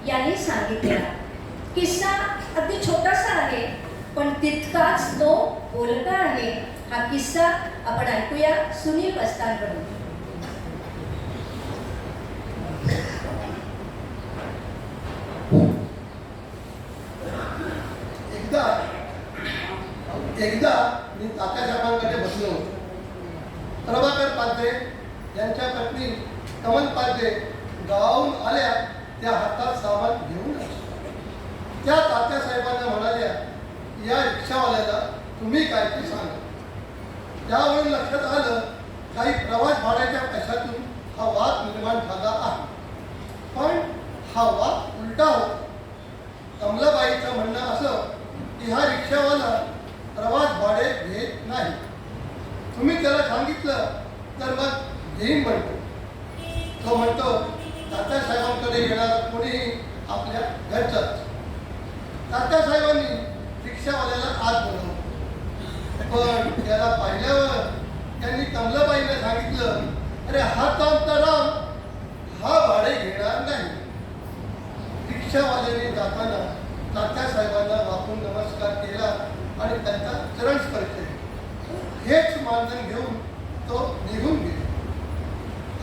यांनी सांगितलेला. किस्सा अगदी छोटासा आहे पण तितकाच तो बोलका आहे. हा किस्सा आपण ऐकूया सुनील वस्तांकडून. एकदा मी तात्यासाहेबांकडे बसलो होतो. प्रभाकर पाध्ये यांच्या पत्नी कमल पाध्ये गावाहून आल्या. त्या हातात सामान घेऊन आल्या. त्या तात्यासाहेबांना म्हणाल्या, या रिक्षावाल्याला तुम्ही काय ते सांगा. त्यावरून लक्षात आलं काही प्रवास भाड्याच्या पैशातून हा वाद निर्माण झाला आहे. पण हा वाद उलटा होता. कमलाबाईचं म्हणणं असं की हा रिक्षावाला प्रवास भाडे घेत नाही. तुम्ही त्याला सांगितलं तर मग घेईन म्हणतो. तो म्हणतो तात्यासाहेबांकडे येणारा कोणीही आपल्या घरचाच. तात्यासाहेबांनी रिक्षावाल्याला आत बोलवलं. पण त्याला पाहिल्यावर त्यांनी कमलाबाईला सांगितलं, अरे हा तर राम, हा भाडे घेणार नाही. रिक्षावाल्याने जाताना तात्यासाहेबांना वाकून नमस्कार केला आणि त्यांचा चरण स्पर्श केला. हेच मानधन घेऊन तो निघून गेला.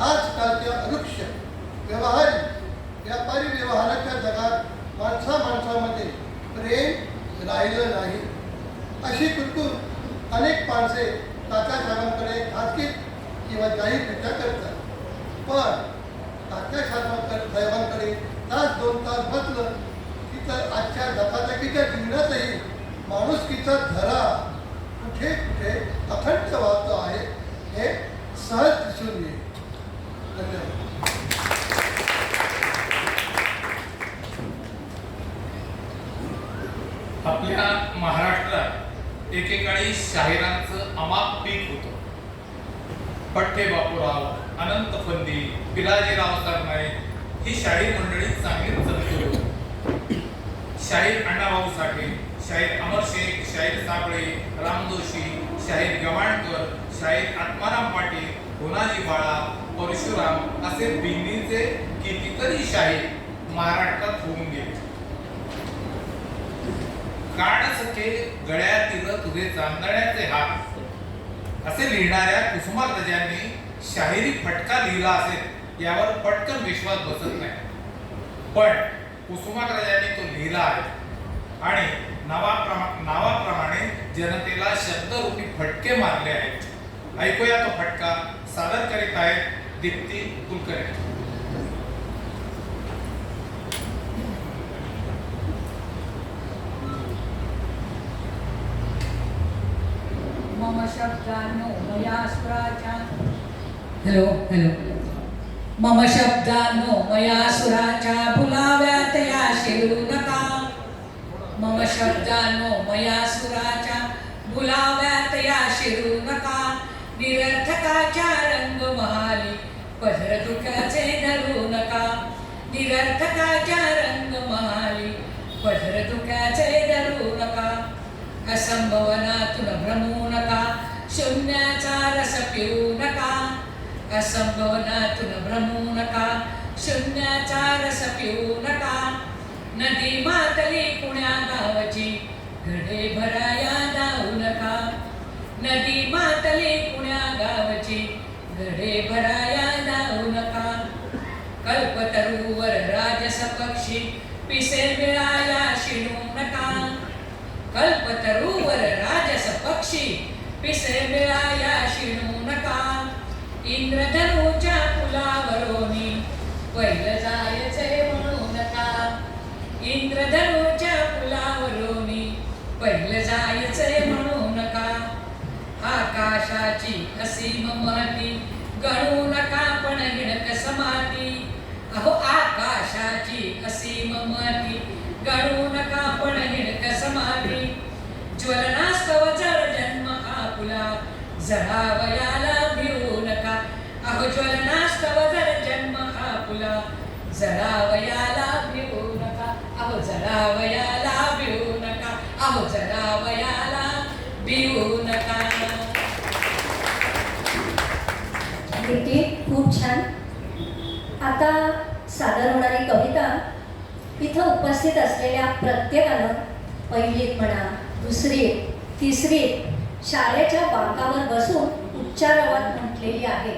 आजकालच्या वृक्ष व्यापारी व्यवहाराच्या जगात माणसामध्ये प्रेम राहिलं नाही. अशी कुरकुर अनेक माणसे तात्यासाहेबांकडे खाजगीत किंवा जाहीररित्या करतात. पण तात्यासाहेबांकडे तास 2 तास बसलं की तर आजच्या धकाधकीच्या जीवनातही माणुसकीचा धरा कुठे कुठे अखंड वाहतो आहे हे सहज दिसून येईल. धन्यवाद. आपल्या महाराष्ट्रात एकेकाळी शाहिरांचं अमाप पीक होतं. पठ्ठे बापूराव, अनंत फंदी, पिलाजीराव सरनाईक ही शाहीर मंडळी चांगलीच चमकली होती. शाहीर अण्णाभाऊ साठे, शाहीर अमर शेख, शाहीर साबळे, राम जोशी, शाहीर गवाणकर, शाहीर आत्माराम पाटील, होनाजी बाळा, परशुराम असे बिन्नीचे कितीतरी शाहीर महाराष्ट्रात होऊन गेले. काढ सखे गळ्यातील तुझे चांदण्याचे हात असे लिहिणाऱ्या कुसुमाग्रजांनी शाहिरी फटका लिहिला असेल यावर पटकन विश्वास बसत नाही. पण कुसुमाग्रजांनी तो लिहिला आहे आणि नावाप्रमाणे जनतेला शब्दरूपी फटके मारले आहेत. ऐकूया तो फटका. सादर करीत आहेत दीप्ती कुलकर्णी. मम शब्दानो मया सुराच्या हॅलो मम शब्दानो मया सुराच्या भुलाव्यात या शिरू नका. मम शब्दानो मया सुराच्या भुलाव्यात या शिरू नका. निरर्थकाच्या रंग महाली पदर दुखाचे धरू नका. निरर्थकाच्या रंग महाली पदर दुखाचे धरू नका. असंभवनातून भ्रमू नका. शून्याचा रस पिऊ नका. असंभवनातून भ्रमू नका. शून्याचा रस पिऊ नका. नदी मातली पुण्या गावची घडे भराया जाऊ नका. नदी मातली पुण्या गावची घडे भराया जाऊ नका. कल्पतरूवर राजस पक्षी पिसे मिळाया शिणू नका. कल्पतरूवर राजस पक्षी पिसे मिळाया शिणू नका. इंद्रधनुच्या पुलावरोनी पहिलं जायचे म्हणू नका. इंद्रधनुच्या पुलावरोनी पहिलं जायचे म्हणू नका. आकाशाची असीम महती गणू नका पण हिणक समाती. अहो आकाशाची असीम महती गणू नका पण हिणक समाती. ज्वलनास्तव जर जन्म आपुला जळावयाला भिवू नका. अहो ज्वलनास्तव जर जन्म आपुला जळावयाला भिवू नका. अहो जळावयाला भिवू नका. अहो जळावयाला भिवू नका. खूप छान. आता सादर होणारी कविता इथं उपस्थित असलेल्या प्रत्येकानं पहिलीत म्हणा, दुसरीत, तिसरीत शाळेच्या बाकावर बसून उच्चारावात म्हटलेली आहे.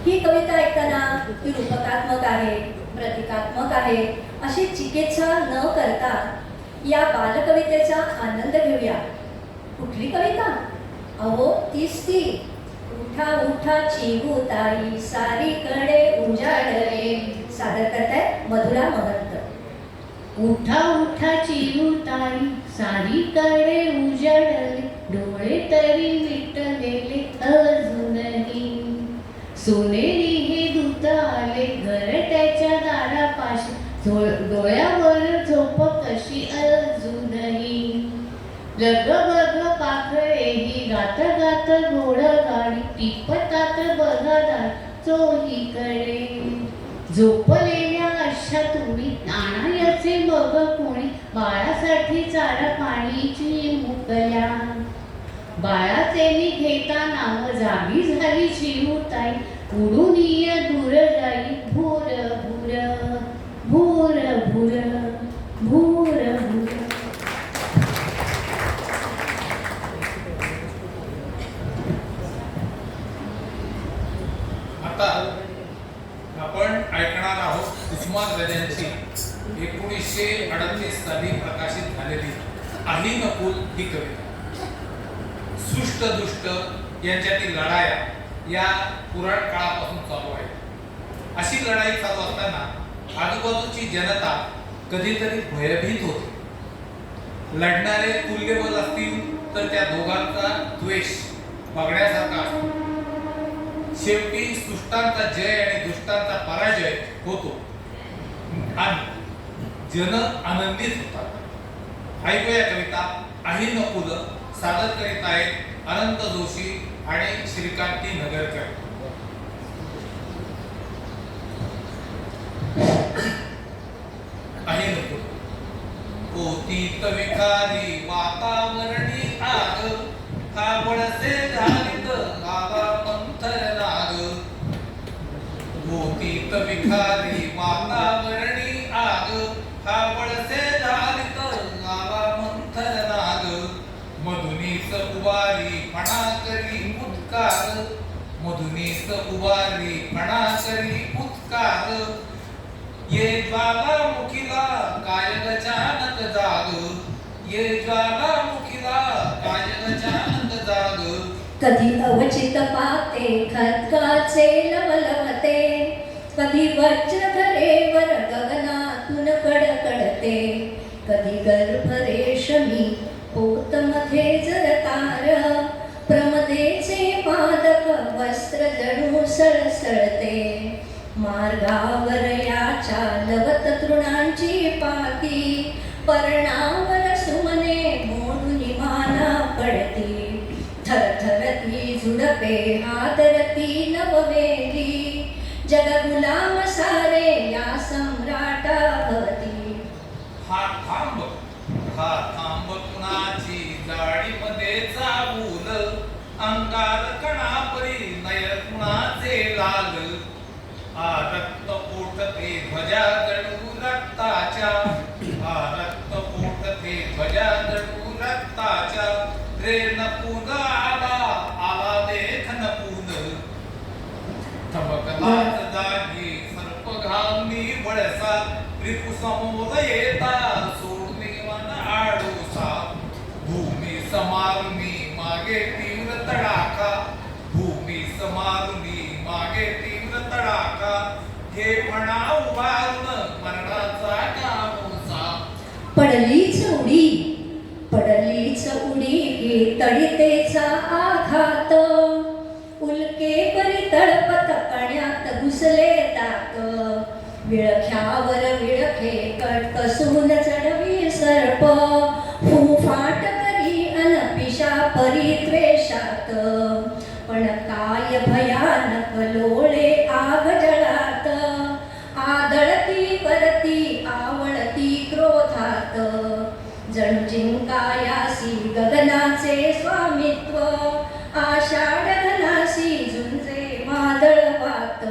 ही कविता ऐकताना ती रूपकात्मक आहे, प्रतिकात्मक आहे अशी चिकित्सा न करता या बालकवितेचा आनंद घेऊया. कुठली कविता? अहो तीच ती. उठा उठा चिमुताई सारीकडे उजाडले. सादर करताय मधुरा महंत. उठा उठा चिमुताई सारीकडे उजाडले. डोळे तरी मिटलेले अजूनही. सोनेरी हे दूत आले घरट्याच्या दारापाशी डोळ्यावर झोप कशी अजूनही लग बग पाखरेही गात गात घोड गाडी टिपतात बघा चोहीकडे झोपलेल्या अशा तुम्ही नाणायाचे बघ कोणी बाळासाठी चारा पाणीची मुकल्या बाळाचे घेता नाव जागी झाली चिमुताई उडून ये दूर जाई भूर भूर भूर भूर भूर भूर. आता आपण ऐकणार आहोत उस्मान गजांची 1938 साली प्रकाशित झालेली आली नकुल ही कविता. सुष्ट दुष्ट यांच्यातील लढाया या पुराण काळापासून चालू आहे. अशी लढाई चालू असताना आजूबाजूची जनता कधीतरी भयभीत होते. लढणारे तुल्यबल असतील तर त्या दोघांचा द्वेष बघण्यासारखा असतो. शेवटी सुष्टांचा जय आणि दुष्टांचा पराजय होतो आणि जन आनंदित होतात. ऐकूया कविता आही नकुल. सादर करीत आहेत अनंत जोशी आणि श्रीकांती नगरकर. आही नकुल. पोतीत विखारी वातावरणी आग कावळसे झालीत गावा मंथर नाग. पोतीत विखारी वातावरणी आग कावळसे झालीत गावा मंथर नाग. मधुनीच उबारी फणा करी उत्कार मधुनीच उबारी फणा करी उत्कार. ये ज्वालामुखीला काय गजानक जाग ये ज्वालामुखीला काय गजानक जाग. कधी अवचित पाते खदकाचे लवलवते कधी वज्रधरेवर गगनातून कडकडते. कधी गर्भ रेशमी पोतमध्ये जरतार प्रमदेचे पादक वस्त्र जणू सळसळते. मार्गावर याच्या लवत तृणांची पाती पर्णावर सुमने मोडून माना पडती. थरथरती झुडपे हादरती नववेली जग गुलाम सारे या सम्राटा भवती. हा थांब कुणाची जाळीमध्ये चाबूल अंगार कणापरी नय कुणाचे लाल. हा रक्त पोटते ध्वजा जळू रक्ताच्या रक्त पोटते ध्वजा जळू रक्ताच्या. रे नकुल आला देख नकुल. थबकलाच जागी सर्प घालनी बळसा रिपु समोर येता सोडणे मन आडोसा. भूमी समारुनी मागे तीव्र तडाखा भूमी समारुनी मागे तीव्र तडाखा. हे म्हणा उभारून मरणाचा कामोसा. पडलीच उडी हे तडितेचा आघात उल्के परी तळपत कण्यात घुसले दात. विळख्यावर विळखे कटकसून चढवी सर्प फुफाट करी अनपिशा परी त्वेषात. पण काय भयानक लोळे आग जळात आदळती वरती आवळती क्रोधात. जणू जिंकायासी गगनाचे स्वामित्व आषाढ घनासी झुंजे वादळ वात.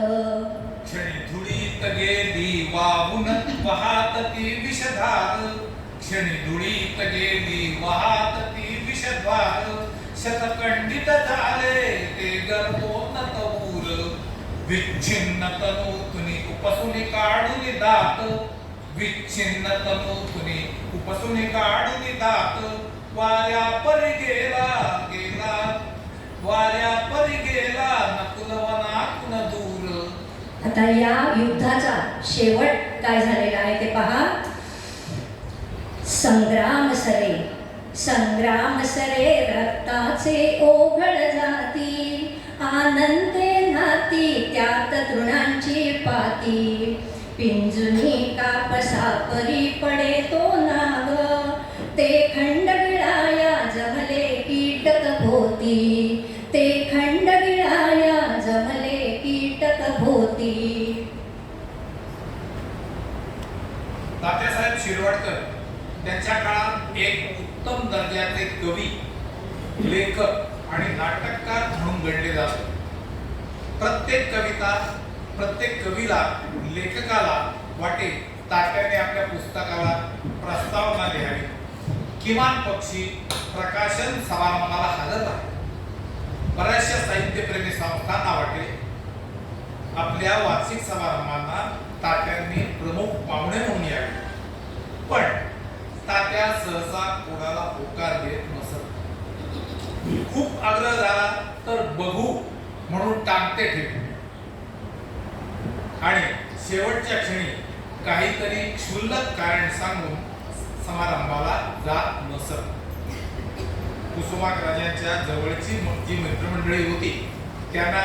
क्षणी धुळीत गेली वाहून वाहत ती विषधार क्षणी धुळीत गेली वाहत ती विषधार. शतखंडित झाले ते गर्भोन्नत ऊर विच्छिन्न तनूतुनी उपसुनी काढून दात विच्छिन्न तनूतुनी उपसुनी काढून दात. वाऱ्या परी गेला नकुलवनातून दूर. आता या युद्धाचा शेवट काय झालेला आहे ते पहा. संग्राम सरे रक्ताचे ओघळ जाती आनंदे नाते हाती त्यात तृणांची पाती पिंजुनी कापसा परी पडे तो नाग ते खंडगिळाया जमले कीटक भोती ते खंडगिळाया जमले कीटक भोती. तात्यासाहेब शिरवाडकर त्यांच्या काळात एक उत्तम दर्जाचे कवी, लेखक आणि नाटककार म्हणून गणले जातात. प्रत्येक कविता, प्रत्येक कवीला, लेखकाला वाटे तात्याने आपल्या पुस्तकाला प्रस्तावना लिहावी, किमान पक्षी प्रकाशन समारंभाला हजर राहावे. बऱ्याचशा साहित्यप्रेमी संस्थांना वाटे आपल्या वार्षिक समारंभांना तात्यांनी प्रमुख पाहुणे म्हणून यावे, पण तात्या सहसा कोणाला होकार देत नसत. खूप आग्रह झाला तर बघू म्हणून टांगते ठेवी आणि शेवटच्या क्षणी काहीतरी क्षुल्लक कारण सांगून समारंभाला जात नसत. कुसुमाग्रजांच्या जवळची जी मित्रमंडळी होती त्यांना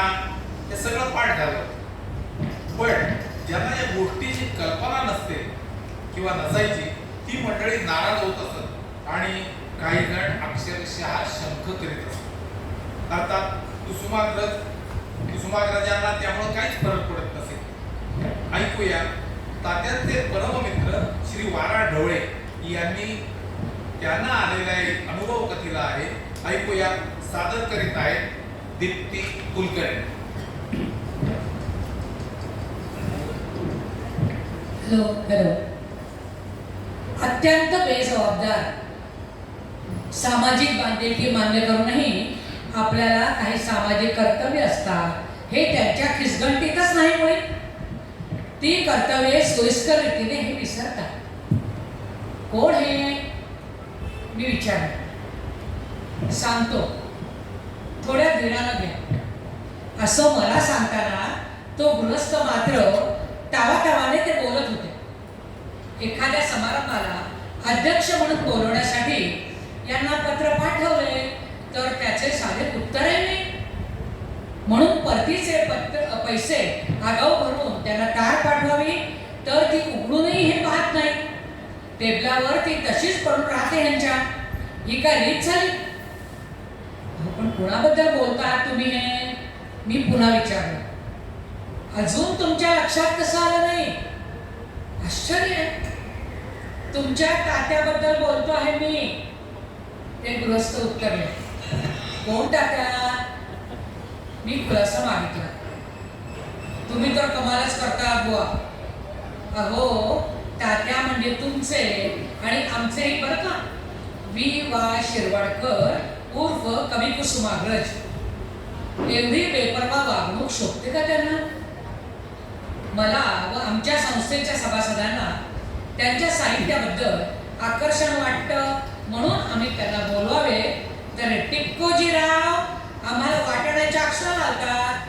हे सगळं पाठ झालं, पण ज्यांना या गोष्टीची कल्पना नसते किंवा नसायची ती मंडळी नाराज होत असत आणि काही जण अक्षरशः शंख करीत असत. अर्थात कुसुमाग्रजांना त्यामुळे काहीच फरक पडत नसे. ऐकूया तात्यांचे परममित्र श्री वारा ढवळे यांनी त्यांना आलेल्या एक अनुभव कथेला आहे. ऐकूया, सादर करीत आहेत दीप्ती कुलकर्णी. हॅलो. अत्यंत बेजबाबदार सामाजिक बांधिलकी मान्य करूनही आपल्याला काही सामाजिक कर्तव्य असतात हे त्यांच्या खिसगंटीतच नाही मुळे ती कर्तव्ये सोयीस्कर रीतीने हे विसरतात. कोण हे मी विचार सांगतो, थोड्या धीरानं घ्या. असं मला सांगताना तो गृहस्थ मात्र तावातावाने ते बोलत होते. एखाद्या समारंभाला अध्यक्ष म्हणून बोलवण्यासाठी यांना पत्र पाठवले तर त्याचे साधे उत्तरही नाही, म्हणून परतीचे पैसे आगाऊ भरून त्यांना तार पाठवावी तर ती उघडूनही हे पाहत नाही. टेबलावर ती तशीच पडून राहते ह्यांच्या. ही काय रीत झाली? पण कुणाबद्दल बोलता तुम्ही हे? मी पुन्हा विचारलं. अजून तुमच्या लक्षात कसं आलं नाही? आश्चर्य आहे. तुमच्या तात्याबद्दल बोलतो आहे मी, ते गृहस्थ उत्तरले. कोण तात्या? मी खुलासा मागितला. तुम्ही तर कमालच करता बुवा. अहो, तात्या म्हणजे तुमचे आणि आमचेही बरं का. वी वा शिरवाडकर उर्फ कवी कुसुमाग्रज. एवढी बेपर्वा वागणूक शोभते का त्यांना? मला व आमच्या संस्थेच्या सभासदांना त्यांच्या साहित्याबद्दल आकर्षण वाटतं म्हणून आम्ही त्यांना बोलवावे तर टिपकोजीराव आम्हाला वाटण्याच्या अक्षर घालतात.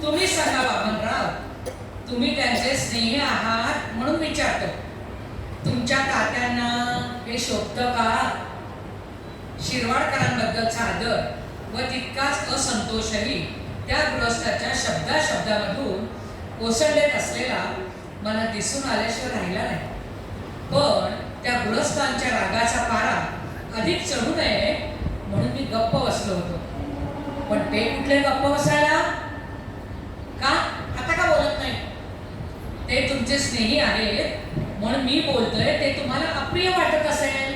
तुम्ही सांगा वामनराव, तुम्ही त्यांचे स्नेही आहात म्हणून विचारतो. तुमच्या तात्यांना हे शोभतं का? शिरवाडकरांबद्दलचा आदर व तितकाच असंतोषही त्या गृहस्थाच्या शब्दामधून ओसंडत असलेला मला दिसून आल्याशिवाय राहिला नाही. पण त्या गृहस्थांच्या रागाचा पारा अधिक चढू नये म्हणून मी गप्प बसलो होतो. पण ते कुठले गप्प बसायला? का आता का बोलत नाही? ते तुमचे स्नेही आहेत म्हणून मी बोलतोय ते तुम्हाला अप्रिय वाटत असेल,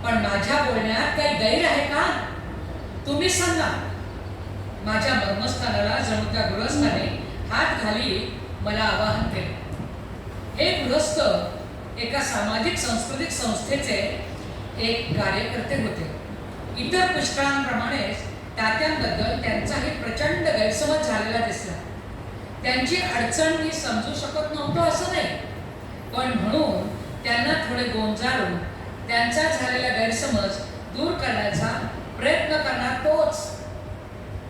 पण माझ्या बोलण्यात काही गैर आहे का? तुम्ही सांगा. माझ्या मर्मस्थानाला जणू त्या गृहस्थाने हात घाली मला आवाहन केले. हे गृहस्थ एका सामाजिक सांस्कृतिक संस्थेचे एक कार्यकर्ते होते. इतर पुष्कळांप्रमाणेच तात्यांबद्दल त्यांचाही प्रचंड गैरसमज झालेला दिसला. त्यांची अडचण मी समजू शकत नव्हतो असं नाही, पण म्हणून त्यांना थोडे गोंजारून त्यांचा झालेला गैरसमज दूर करण्याचा प्रयत्न करणार तोच.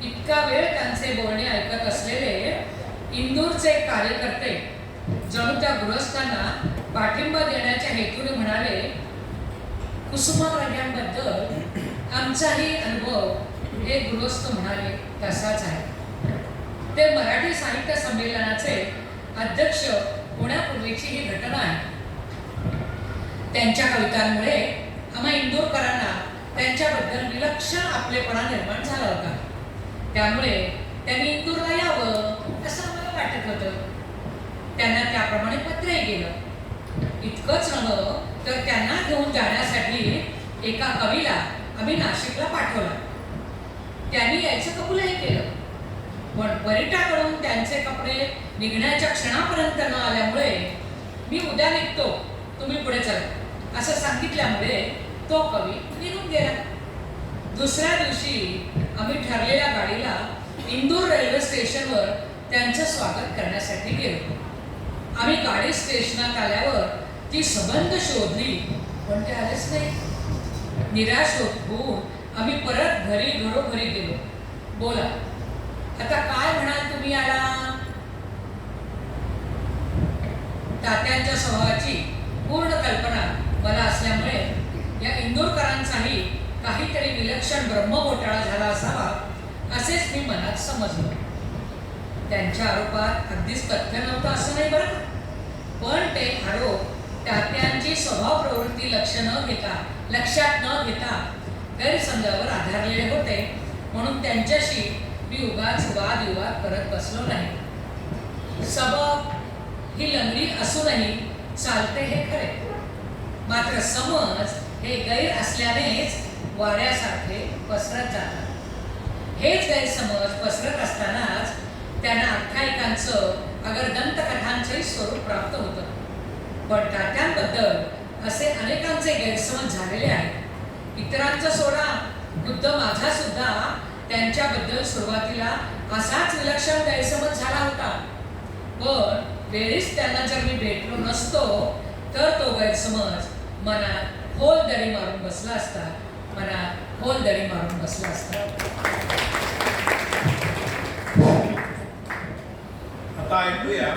इतका वेळ त्यांचे बोलणे ऐकत असलेले इंदूरचे कार्यकर्ते जणू त्या गृहस्थांना पाठिंबा देण्याच्या हेतूने म्हणाले, कुसुमाग्रजांबद्दल आमचाही अनुभव हे गृहस्थ म्हणाले तसाच आहे. ते मराठी साहित्य संमेलनाचे अध्यक्ष होण्यापूर्वीची ही घटना आहे. त्यांच्या कवितांमुळे आम्हा इंदूरकरांना त्यांच्याबद्दल विलक्षण आपलेपणा निर्माण झाला होता. त्यामुळे त्यांनी इंदूरला यावं असं आम्हाला वाटत होतं. त्यांना त्याप्रमाणे पत्रही गेलं. इतकंच नव्हतं तर त्यांना घेऊन जाण्यासाठी एका कवीला आम्ही नाशिकला पाठवलं. त्यांनी यायचं कबूलही केलं. पण परिटाकडून त्यांचे कपडे निघण्याच्या क्षणापर्यंत न आल्यामुळे मी उद्या निघतो, तुम्ही पुढे चला असं सांगितल्यामुळे तो कवी निघून गेला. दुसऱ्या दिवशी आम्ही ठरलेल्या गाडीला इंदूर रेल्वे स्टेशनवर त्यांचं स्वागत करण्यासाठी गेलो. आम्ही गाडी स्टेशनात आल्यावर ती सबंध शोधली पण ते आलेच नाही. निराश होऊन आम्ही परत घरोघरी गेलो. बोला, आता काय म्हणाल तुम्ही याला? तात्यांच्या स्वभावाची पूर्ण कल्पना मला असल्यामुळे या इंदूरकरांचाही काहीतरी विलक्षण ब्रह्मघोटाळा झाला असावा असेच मी मनात समजलो. त्यांच्या आरोपात अगदीच तथ्य नव्हतं असं नाही बरं, पण ते आरोप तात्यांची स्वभाव प्रवृत्ती लक्षात न घेता गैरसमजावर आधारलेले होते. म्हणून त्यांच्याशी मी उगाच वादविवाद करत बसलो नाही. सबब ही लंगडी असूनही चालते हे खरे, मात्र समज हे गैर असल्यानेच वाड्यासारखे पसरत जातात. हेच गैरसमज पसरत असतानाच त्यांना आख्यायिकांचं अगर दंतकथांचंही स्वरूप प्राप्त होतं. पण तात्यांबद्दल असे अनेकांचे गैरसमज झालेले आहेत. इतरांचं सोडा, खुद्द माझा सुद्धा त्यांच्याबद्दल सुरुवातीला असाच विलक्षण गैरसमज झाला होता. पण वेळीच त्यांना जर मी भेटलो नसतो तर तो गैरसमज मनात खोल दरी मारून बसला असता. आता ऐकूया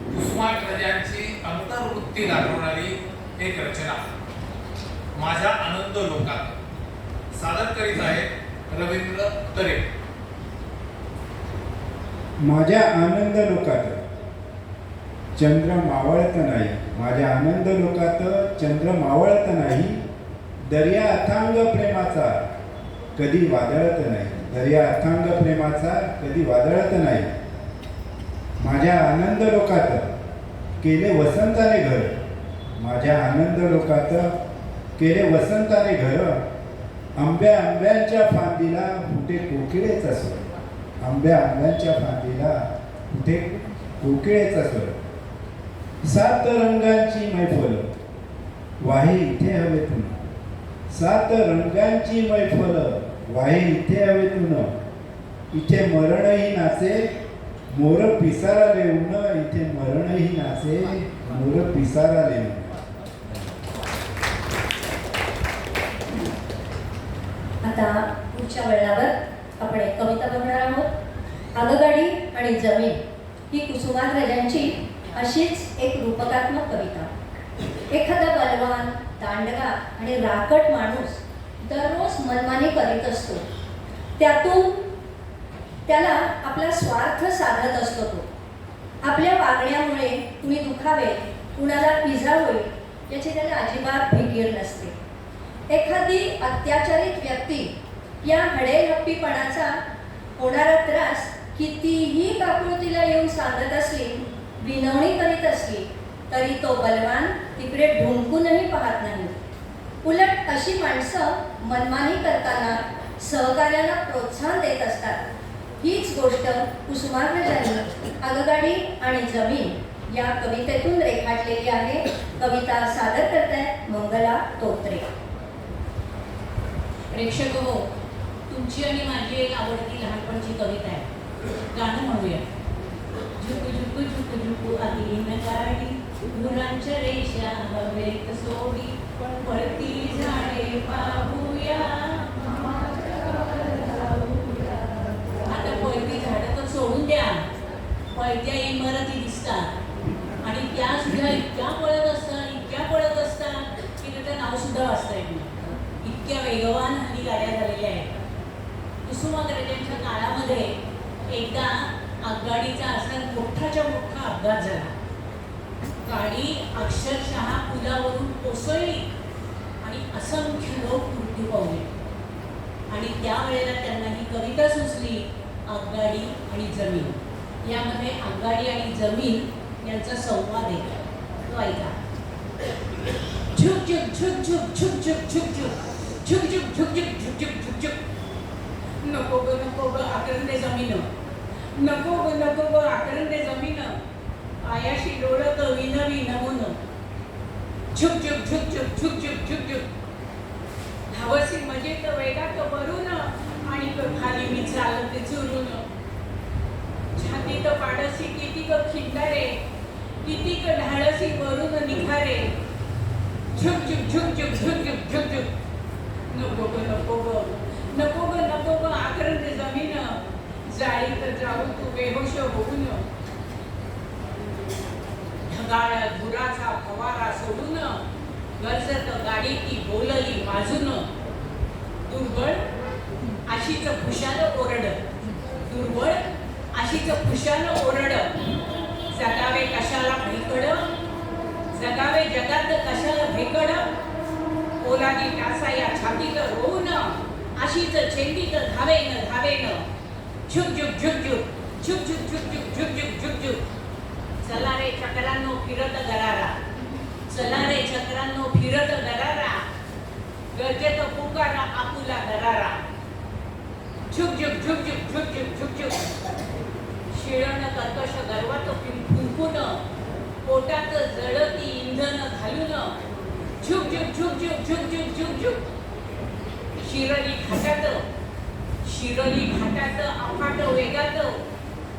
कुसुमाग्रजांची अंतर्वृत्ती दाखवणारी एक रचना माझ्या आनंद लोकात. सादर करीत आहेत रवींद्र तरे. माझ्या आनंद लोकात चंद्र मावळत नाही, माझ्या आनंद लोकात चंद्र मावळत नाही. दर्या अथांग प्रेमाचा कधी वादळत नाही, दर्या अथांग प्रेमाचा कधी वादळत नाही. माझ्या आनंद लोकात केले वसंताने घर, माझ्या आनंद लोकात केले वसंताने घर. आंब्याच्या फांदीला कुठे कोकिळेचा स्वर, आंब्याच्या फांदीला कुठे कोकिळेचा स्वर. सात रंगांची मैफल वाहे इथे हवेतून, सात रंगांची मैफल वाहे इथे हवेतून. इथे मरणही नाचे मोर पिसारा लेऊन, इथे मरणही नाचे मोर पिसारा लेऊन. आता पुढच्या वळणावर आपण एक कविता बघणार आहोत. आगगाडी आणि जमीन ही कुसुमाग्रजांची अशीच एक रूपकात्मक कविता. एखादा बलवान, दांडगा आणि राकट माणूस दररोज मनमानी करीत असतो. त्यातून त्याला आपला स्वार्थ साधत असतो. तो आपल्या वागण्यामुळे कुणी दुखावे, कुणाला इजा होईल याची त्याला अजिबात फिकीर नसते. एखादी अत्याचारित व्यक्ती या हडेहप्पीपणाचा होणारा त्रास कितीही काकुळतीला येऊन सांगत असली, विनवणी करीत असली तरी तो बलवान तिकडे ढुंकूनही पाहत नाही. उलट अशी माणसं मनमानी करताना सहकार्याला प्रोत्साहन देत असतात. हीच गोष्ट कुसुमाग्रजांनी आगगाडी आणि जमीन या कवितेतून रेखाटलेली आहे. कविता सादर करतायत मंगला तोत्रे. प्रेक्षक हो, तुमची आणि माझी एक आवडती लहानपणची कविता आहे. गाणं म्हणूया. झुकू झुकू झुकू झुकू आली न गाडी, गुरांच्या रेषा हवेत सोडी, पळती झाडे पाहूया. आता पळती झाडं तर सोडून द्या, पळत्या इमारती दिसतात आणि त्या सुद्धा इतक्या पळत असतात की त्याचं नाव सुद्धा वाचता येत नाही. इतक्या वेगवान हल्ली गाड्या झालेल्या आहेत. कुसुमाग्रजांच्या काळामध्ये एकदा एकदा आगगाडीचा असा मोठाच्या मोठा अपघात झाला. गाडी अक्षरशः पुलावरून कोसळली आणि असंख्य लोक मृत्यू पावले. आणि त्यावेळेला त्यांना ही कविता सुचली, आगगाडी आणि जमीन. यामध्ये आगगाडी आणि जमीन यांचा संवाद आहे. तो ऐका. झुक झुक झुक झुक झुक झुक झुक झुक झुक झुक झुक झुक झुक झुक झुक. नको ग आकरंदे जमीन, नको ग आकरंदे जमीन, पायाशी डोळत विनवी नमुन. झुक झुक झुक झुक झुक झुक झुक झुक. धावसी मजेत वेगात वरून आणि खाली मी चालते चुरून. छातीत पाडसी कितीक खिंडारे, कितीक ढाळसी वरून निखारे. झुक झुक झुक झुक झुक झुक झुक झुक. नको ग आकरंदे जमीन, जाळीत जाऊ तू बेहोश होऊन. ढगाळ धुराचा फवारा सोडून, गरजत गाडी ती बोलली माजून. दुर्बळ अशीच खुशाल ओरड, दुर्बळ अशीच खुशाल ओरड. जगावे कशाला भेकड, जगावे जगात कशाला भेकड. ओलादी टासा या छातीत रोवून, अशीच चेंडीत धावेन धावेन. झुक झुक झुक झुक झुक झुक झुक झुक झुक झुक झुक झुक. चला रे चक्रांनो फिरत दरारा, चला रे चक्रांनो फिरत दरारा. गरजेत पुकारा आपुला दरारा. झुक झुक झुक झुक झुक झुक झुक झुक. शिळण कर्कश गर्वात फुंकून, पोटात जळती इंधन घालून. झुक झुक झुक झुक झुक झुक झुक झुक. शिरली घाटात अफाट वेगात,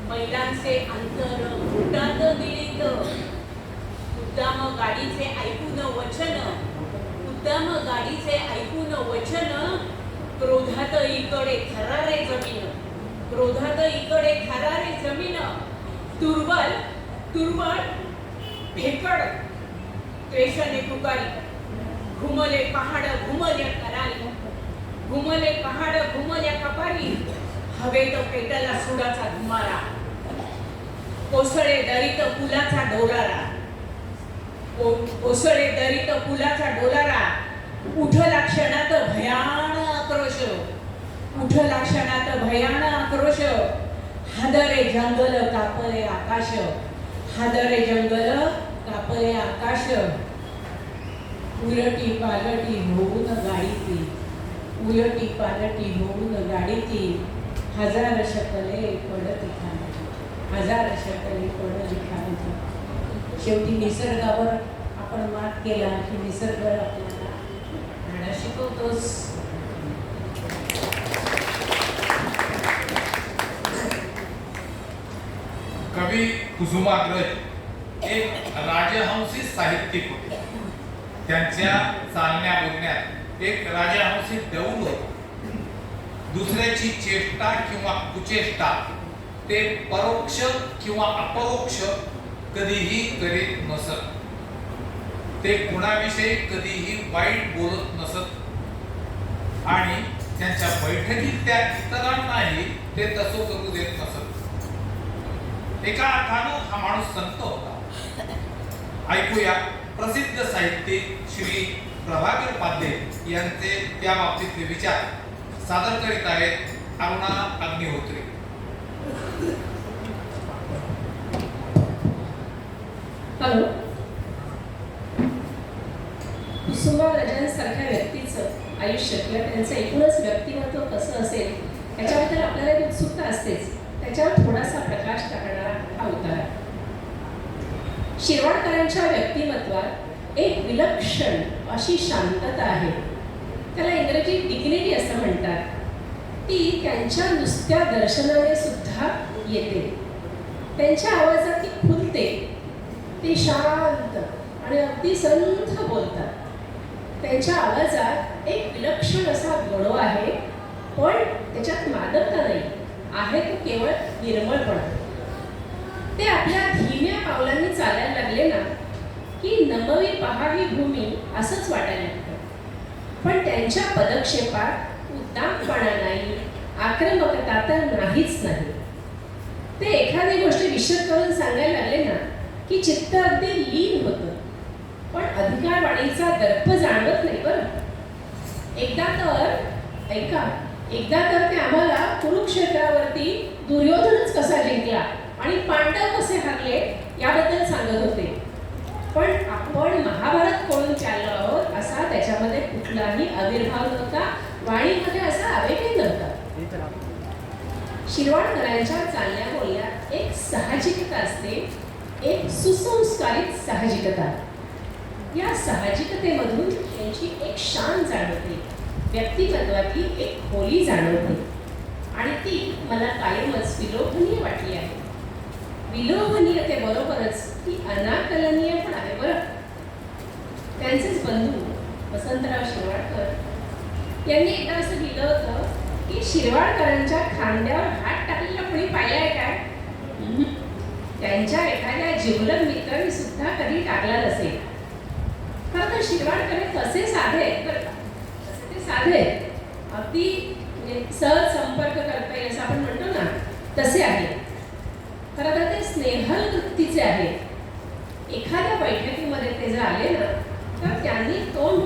महिलांचे अंतर घुटात निळीत. उद्दाम गाडीचे ऐकून वचन, उद्दाम गाडीचे ऐकून वचन. क्रोधात इकडे थरारे जमीन, क्रोधात इकडे थरारे जमीन. दुर्बल दुर्बल भेकड त्वेषाने पुकारी. घुमले पहाड घुमल्या करारी, घुमले पहाड घुमल्या कपारी. हवेत पेटला सुडाचा धुमारा, कोसळे दरीत पुलाचा डोलारा. कोसळे दरीत पुलाचा डोलारा. उठला क्षणात भयान आक्रोश, उठला क्षणात भयान आक्रोश. हादरे जंगल कापले आकाश, हादरे जंगल कापले आकाश. उलटी पालटी होऊन गाडी ती, उलटी पालटी होऊन गाडी ती. हजार शकले पडती खाण्याची, हजार शकले पडती खाण्याची. शेवटी निसर्गावर आपण मात केला की निसर्ग आपल्याला धडा शिकवतोच. कवी कुसुमाग्रज एक राजहंसी साहित्यिक होते. त्यांच्या चालण्या बोलण्यात एक राजहंसी डौल होता. दुसऱ्याची चेष्टा किंवा कुचेष्टा ते परोक्ष किंवा अपरोक्ष कधीही करीत नसत. ते कुणाविषयी कधीही वाईट बोलत नसत आणि त्यांच्या बैठकीतल्या इतरांनाही ते तसं करू देत नसत. एका अर्थानं हा माणूस संत होता. ऐकूया प्रसिद्ध साहित्यिक श्री प्रभाकर पाध्ये यांचे त्या बाबतीतले विचार. सादर करीत आहेत अरुणा अग्निहोत्री. हॅलो. कुसुमाग्रजांसारख्या व्यक्तीचं आयुष्य किंवा त्यांचं एकूणच व्यक्तिमत्व कसं असेल याच्याबद्दल आपल्याला एक उत्सुकता असतेच. त्याच्यावर थोडासा प्रकाश टाकणारा हा उतारा. शिरवाडकरांच्या व्यक्तिमत्वात एक विलक्षण अशी शांतता आहे. त्याला इंग्रजीत डिग्निटी असं म्हणतात. ती त्यांच्या नुसत्या दर्शनाने सुद्धा येते. त्यांच्या आवाजात ती खुलते. ते शांत आणि अगदी संथ बोलतात. त्यांच्या आवाजात एक विलक्षण असा गळो आहे, पण त्याच्यात मादकता नाही आहे. तो केवळ निर्मळपणा. ते आपल्या धीम्या पावलांनी चालायला लागले ना की नमवी पहा ही भूमी असंच वाटायला लागतं. पण त्यांच्या पदक्षेपात उद्दामपणा नाही, आक्रमकता तर नाहीच नाही. ते एखादी गोष्ट विशद करून सांगायला लागले ना की चित्त अगदी लीन होतं, पण अधिकारवाणीचा दर्प जाणवत नाही बरं. एकदा तर ते आम्हाला कुरुक्षेत्रावरती दुर्योधनच कसा जिंकला आणि पांडव कसे हारले याबद्दल सांगत होते. पण आपण महाभारत कोणून चाललो आहोत असा त्याच्यामध्ये कुठलाही आविर्भाव नव्हता, वाणीमध्ये असा आवेगही नव्हता. शिरवाडकरांच्या चालण्या बोलण्यात एक साहजिकता असते, एक सुसंस्कारित साहजिकता. या साहजिकतेमधून त्यांची एक शान जाणवते, व्यक्तिमत्वाची एक खोली जाणवते आणि ती मला कायमच विलोभनीय वाटली आहे. विलोभनीयतेबरोबरच ती अनाकलनीय पण आहे बरं. त्यांचेच बंधू वसंतराव शिरवाडकर यांनी एकदा असं लिहिलं होतं की शिरवाडकरांच्या खांद्यावर हात टाकलेला कोणी पाहिलाय काय? त्यांच्या एखाद्या जिवलग मित्रांनी सुद्धा कधी टाकला नसेल. खरं तर शिरवाडकर हे कसे साधे आहेत बरं का, तसे ते साधे आहेत, अगदी सहज संपर्क करता येईल असं आपण म्हणतो ना तसे आहेत. खरं तर ते स्नेहल वृत्तीचे आहेत. एखाद्या बैठकीमध्ये ते जर आले ना तर त्यांनी तोंड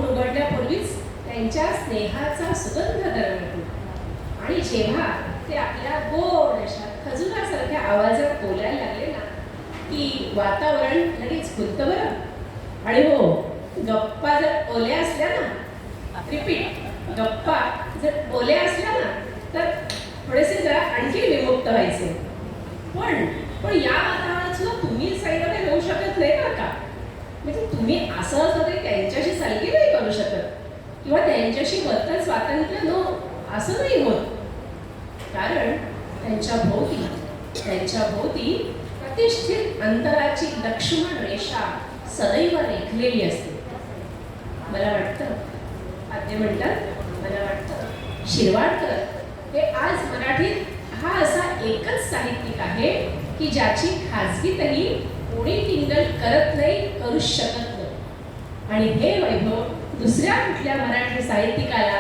उघडण्यापूर्वीच त्यांच्या स्नेहाचा सुगंध दरवळतो आणि जेव्हा ते आपल्या गोड अशा खजुरासारख्या आवाजात बोलायला लागले ना की वातावरण लगेच खुलतं बरं. आणि हो, गप्पा जर ओल्या असल्या ना, गप्पा जर ओल्या असल्या ना तर थोडेसे जरा आणखी विमुक्त व्हायचे. पण या वातावरणात सुद्धा तुम्ही साईडमध्ये येऊ शकत नाही बरं का. म्हणजे तुम्ही असं तरी त्यांच्याशी सलगी नाही करू शकत किंवा त्यांच्याशी वरच स्वातंत्र्य नो असं नाही होत. कारण त्यांच्या भोवती प्रतिष्ठित अंतराची लक्ष्मण रेषा सदैव रेखलेली असते. मला वाटतं शिरवाडकर हे आज मराठीत हा असा एकच साहित्यिक आहे की ज्याची खाजगीतही कोणी टिंगल करत नाही, करू शकत नाही. आणि हे वैभव दुसऱ्या कुठल्या मराठी साहित्यिकाला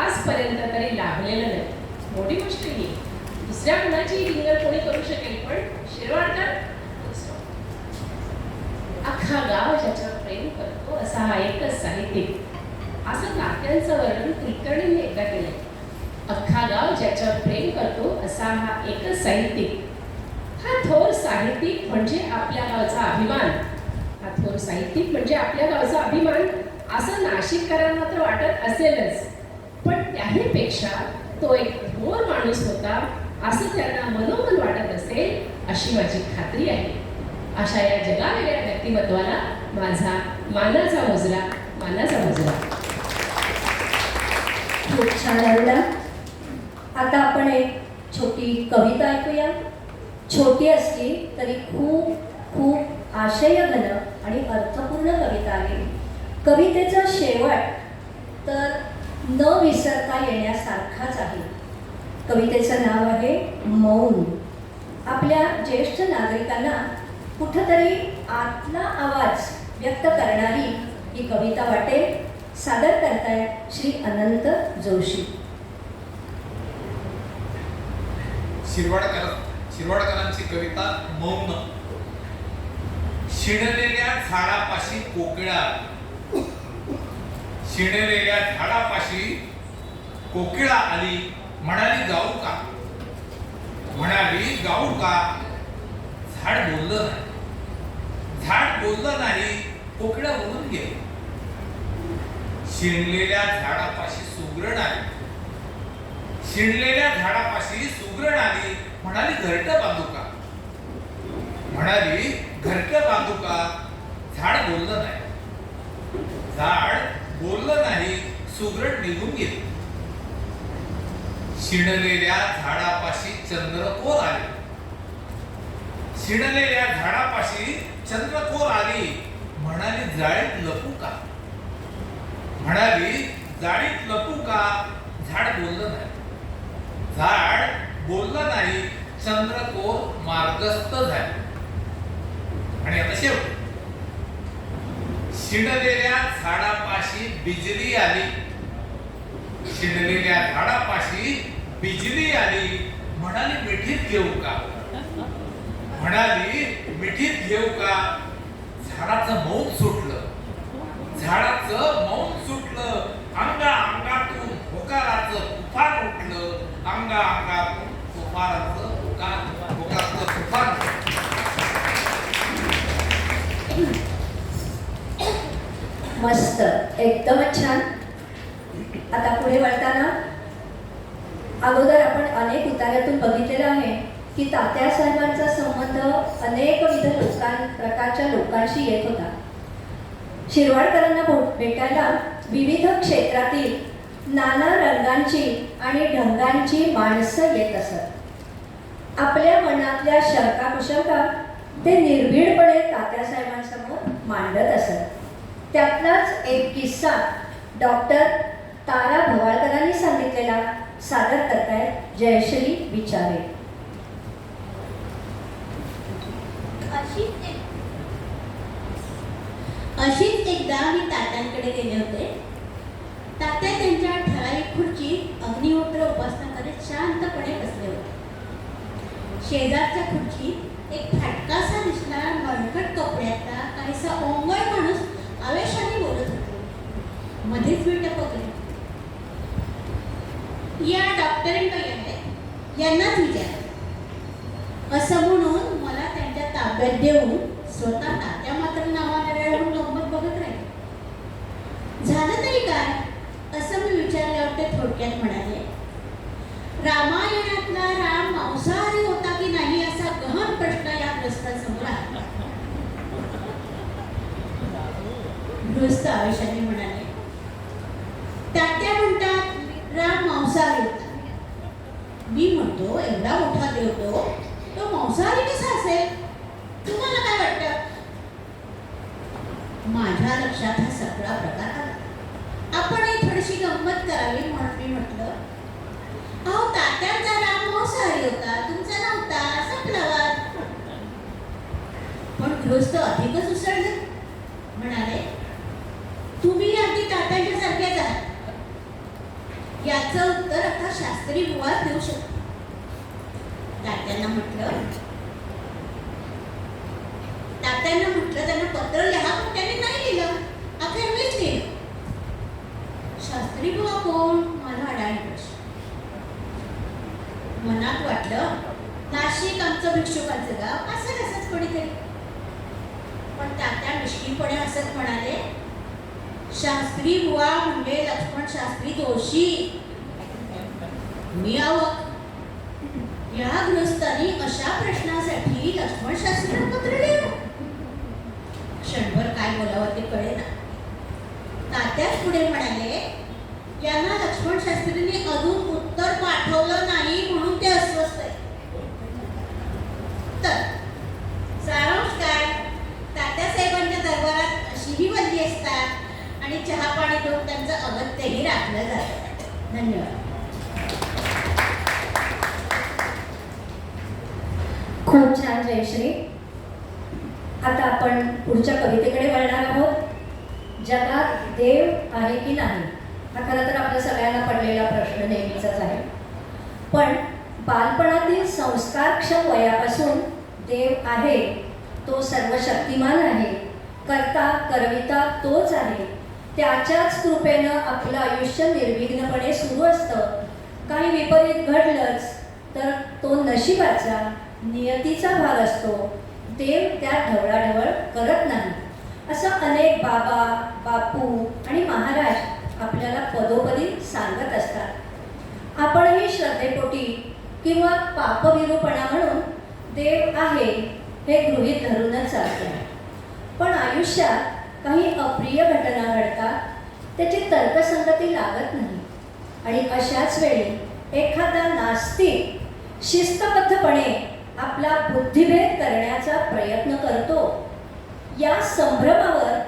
आजपर्यंत तरी लाभलेलं नाही. मोठी गोष्ट ही दुसऱ्या कुणाची टिंगल कोणी करू शकेल, पण शिरवाडकर अख्खा गाव ज्याच्यावर प्रेम करतो असा हा एकच साहित्यिक. असं नात्यांचं वर्णन कुलकर्णींनी एकदा केलंय. अख्खा गाव ज्याच्यावर प्रेम करतो असा हा एकच साहित्यिक. हा थोर साहित्यिक म्हणजे आपल्या गावचा अभिमान. असं नाशिककरांना तर वाटत असेलच, पण त्याहीपेक्षा तो एक थोर माणूस होता असं त्यांना मनोमन वाटत असेल अशी माझी खात्री आहे. अशा या जगावेगळ्या व्यक्तिमत्वाला माझा मानाचा मुजरा. खूप छान आवडला. आता आपण एक छोटी कविता ऐकूया. छोटी असली तरी खूप खूप आशयघन आणि अर्थपूर्ण कविता आहे. कवितेचा शेवट तर न विसरता येण्यासारखाच आहे. कवितेचं नाव आहे मौन. आपल्या ज्येष्ठ नागरिकांना कुठंतरी आतला आवाज व्यक्त करणारी ही कविता वाटेल. सादर करतायत श्री अनंत जोशी. शिरवाडकरांची कविता मौन. शिणलेल्या झाडापाशी कोकिळा आली, म्हणाली गाऊ का. झाड बोललं नाही, कोकिळा बोलून गेली. शिणलेल्या झाडापाशी सुगरण आली, म्हणाली घरटं बांधू का. झाड बोललं नाही, सुगरण निघून गेली. शिणलेल्या झाडापाशी चंद्रकोर आली, म्हणाली जाळीत लपू का. झाड बोललं नाही, चंद्रकोर मार्गस्थ झाले. आणि आता शेवट. शिणलेल्या झाडापाशी बिजली आली, म्हणाली मिठीत घेऊ का, म्हणाली मिठीत घेऊ का. झाडाचं मौन सुटलं, झाडाचं मौन सुटलं. अंगा अंगातून होकाराचं तुफान उठलं, अंगा अंगातून होकाराचं तुफान उठलं. मस्त, एकदमच छान. आता पुढे वळताना अगोदर आपण अनेक उतार्यातून बघितलेलं आहे की तात्यासाहेबांचा संबंध अनेकविध प्रकारच्या लोकांशी येत होता. शिरवाडकरांना भेटायला विविध क्षेत्रातील नाना रंगांची आणि ढंगांची माणसं येत असत. आपल्या मनातल्या शंका कुशंका ते निर्भीडपणे तात्यासाहेबांसमोर मांडत असत. त्यातलाच एक किस्सा डॉक्टर तारा भवाळकरांनी सांगितलेला सादर करतायत जयश्री विचारे. अशीच एकदा मी तात्यांकडे गेले होते. तात्या त्यांच्या ठराविक खुर्चीत अग्निहोत्र उपासना करत शांतपणे बसले होते. शेजारच्या खुर्चीत एक फाटकासा दिसणारा मळकट कपड्यातला काहीसा ओंगळ माणूस आवेशाने बोलत होता. मध्येच मी टपकले. या डॉक्टरांकडे आहेत, यांनाच विचार असं म्हणून मला त्यांच्या ताब्यात देऊन स्वतः तात्या मात्र नावाने वेळवून गंमत बघत राहिले. झालं तरी काय असं मी विचारल्यावर ते थोडक्यात म्हणाले, रामायणातला राम मांसाहारी होता की नाही असा गहन प्रश्न या ग्रस्तांसमोर आला. गृहस्थ आवेशाने म्हणाले, तात्या म्हणतात राम मांसाहारी होता. मी म्हणतो एवढा मोठा देव तो मांसाहारी कसा असेल, तुम्हाला काय वाटतं? माझ्या लक्षात हा सगळा प्रकार आला. आपण थोडीशी गंमत करावी म्हणून मी म्हटलं, अहो तात्यांचा राम मांसाहारी होता, तुमचा नव्हता, संपला वाद. पण गृहस्थ अधिकच उसळले. म्हणाले, तुम्ही अगदी तात्यांच्या सारखेच आहात. याचं उत्तर आता शास्त्री बुवा देऊ शकतो. तात्यांना म्हटलं त्यांना पत्र लिहा, पण त्यांनी नाही लिहिलं. अखेर मीच लिहिलं. शास्त्री बुवा कोण? मला अडाणी प्रश्न. मनात वाटलं नाशिक आमचं भिक्षुकांचं गाव असं कसंच कोणीतरी. पण तात्या मिश्किलपणे हसत म्हणाले, शास्त्री बुवा म्हणजे लक्ष्मण शास्त्री जोशी. मी आवक. या गृहस्थांनी अशा प्रश्नासाठी लक्ष्मण शास्त्रीला पत्र लिहिलं. क्षणभर काय बोलावं ते कळेना. तात्याच पुढे म्हणाले, यांना लक्ष्मण शास्त्रींनी अजून उत्तर पाठवलं नाही म्हणून ते अस्वस्थ आहे. तर सारांश काय, तात्यासाहेबांच्या दरबारात अशीही बंदी असतात आणि चहा पाणी देऊन त्यांचं अगत्यही राखलं जातं. धन्यवाद. खूप छान जयश्री. आता आपण पुढच्या कवितेकडे वळणार आहोत. जगात देव आहे की नाही हा खरं तर आपल्या सगळ्यांना पडलेला प्रश्न नेहमीचाच आहे. पण बालपणातील संस्कारक्षम वयापासून देव आहे, तो सर्वशक्तिमान आहे, करता करविता तोच आहे. त्याच्याच कृपेनं आपलं आयुष्य निर्विघ्नपणे सुरू असतं. काही विपरीत घडलंच तर तो नशिबाचा नियतीचा भाग असतो. देव त्यात ढवळाढवळ करत नाही. असं अनेक बाबा, बापू आणि महाराज आपल्याला पदोपदी सांगत असतात. आपणही श्रद्धेपोटी किंवा पापविरूपणा म्हणून देव आहे हे गृहीत धरूनच चालतो. पण आयुष्यात काही अप्रिय घटना घडतात, त्याची तर्कसंगती लागत नाही. आणि अशाच वेळी एखादा नास्तिक शिस्तबद्धपणे आपला बुद्धिभेद करण्याचा प्रयत्न करतो. या संभ्रमावर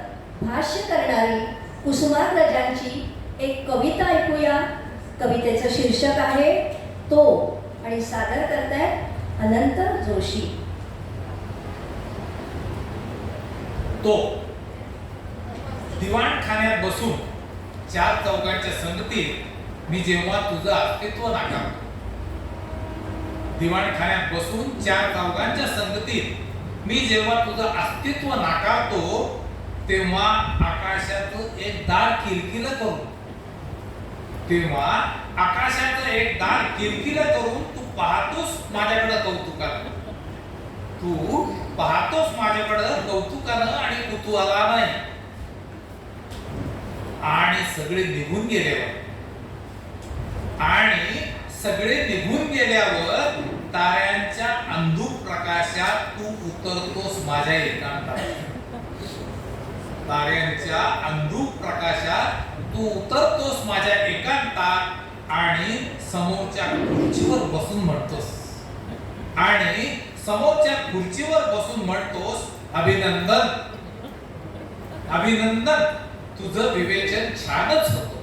भाष्य करणारी कुसुमाग्रजांची एक कविता ऐकूया. कवितेचं शीर्षक आहे तो आणि सादर करतायत अनंत जोशी. तो दिवाणखान्यात बसून चार चौघांच्या संगतीत मी जेव्हा तुझं अस्तित्व नाकारतो, दिवाणखान्यात बसून चार चौघांच्या संगतीत मी जेव्हा तुझं अस्तित्व नाकारतो तेव्हा आकाशाचं एक दार किलकिलं करून तू पाहतोस माझ्याकडे कौतुकानं. तू पाहतोस माझ्याकडं कौतुकानं आणि कुतूहलानं नाही. आणि सगळे निघून गेल्यावर ताऱ्यांच्या अंधुक प्रकाशात तू उतरतोस माझ्या एकांतात. आणि समोरच्या खुर्चीवर बसून म्हणतोस अभिनंदन तुझं विवेचन छानच होतं.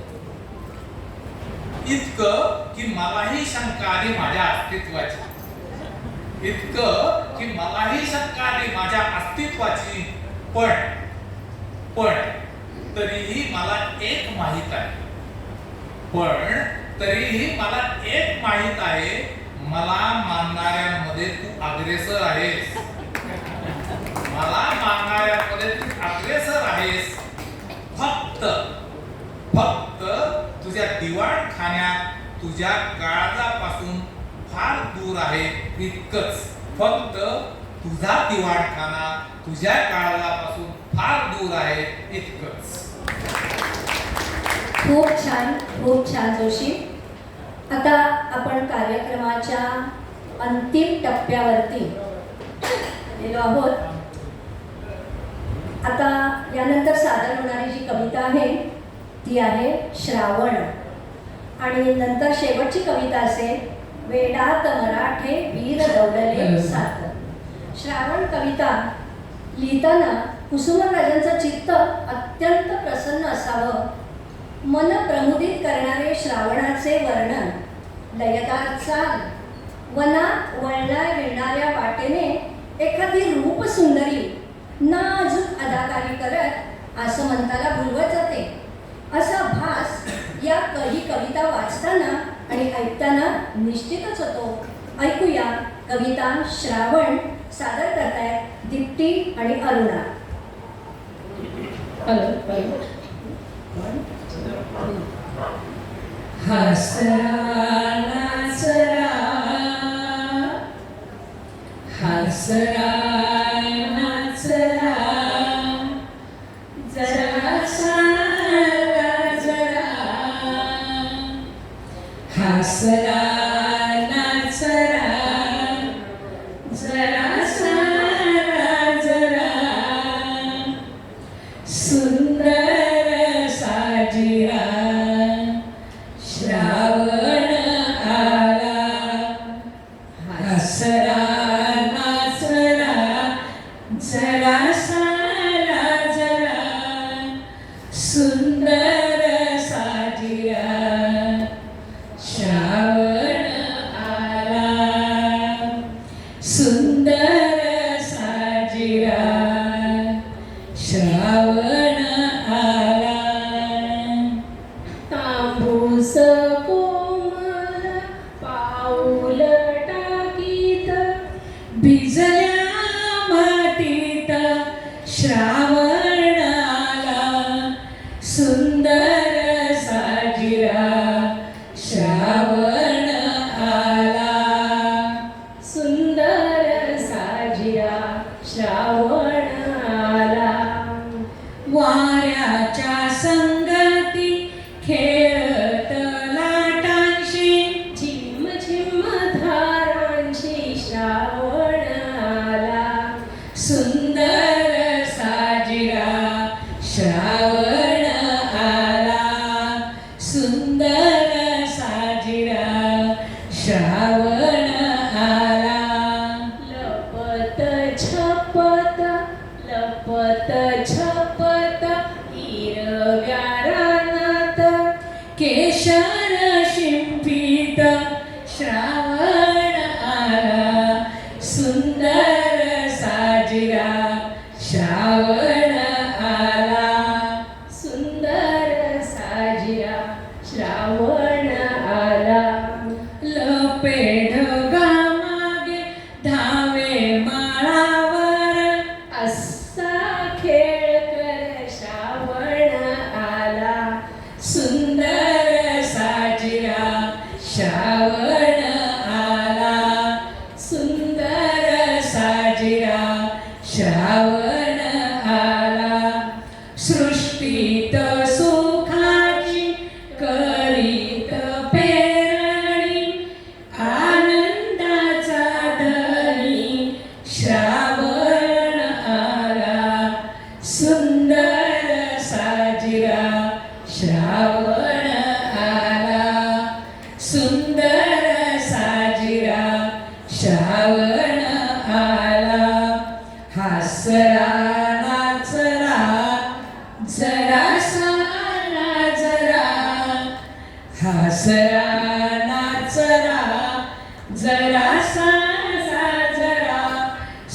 इतकं की मलाही शंका आली माझ्या अस्तित्वाची. पण तरीही मला एक माहित आहे मला मानणाऱ्यांमध्ये तू अग्रेसर आहेस. फक्त तुझ्या दिवाणखान्यात तुझ्या काळजापासून फार दूर आहे इतकंच. फक्त तुझा दिवाणखाना तुझ्या काळजापासून फार दूर आहे इतकंच. खूप छान जोशी. आता आपण कार्यक्रमाच्या अंतिम टप्प्यावरती आलेलो आहोत. आता यानंतर सादर होणारी जी कविता आहे ती आहे श्रावण. आणि नंतर शेवटची कविता असेल वेडात मराठे वीर दौडले सात. श्रावण कविता लिहिताना कुसुमराजांचं चित्त अत्यंत प्रसन्न असावं. मन प्रमुदित करणारे श्रावणाचे वर्णन, लयदार चाल, वनात विणणाऱ्या वाटेने एखादी रूप सुंदरी नाजूक अदाकारी करत आसमंताला भुलवत जाते असा भास या ही कविता वाचताना आणि ऐकताना निश्चितच होतो. ऐकूया कविता श्रावण. सादर करतायत दीप्ती आणि अरुणा. हसरा नाचरा नाचरा जरा सारा जरा हसरा नाचरा जरा सारा जरा सुंदर साजिरा श्रावण आला हसरा नाचरा जरा सारा जरा सुंदर साजिरा श्रावण आला सुंदर साजिरा श्रावण आला. तांबूस कोमल पाऊल टाकीत भिजल्या मातीत श्रावण आला सुंदर साजिरा श्रावण आला सुंदर साजिरा श्रावण आला. वाऱ्याच्या संगती खेळत लाटांशी झिम झिम धारांची श्रावण आला. सुंदर साजिरा श्रावण आला सुंदर साजिरा श्रावण आला. लपत छपत हिरव्या रानात केशर शिंपीत श्रावण आला सुंदर साजिरा श्रावण आला सुंदर साजिरा श्रावण आला. लपेढ गामा श्रावण आला हासरा नाचरा जरा सारा जरा हासरा नाचरा जरा सारा जरा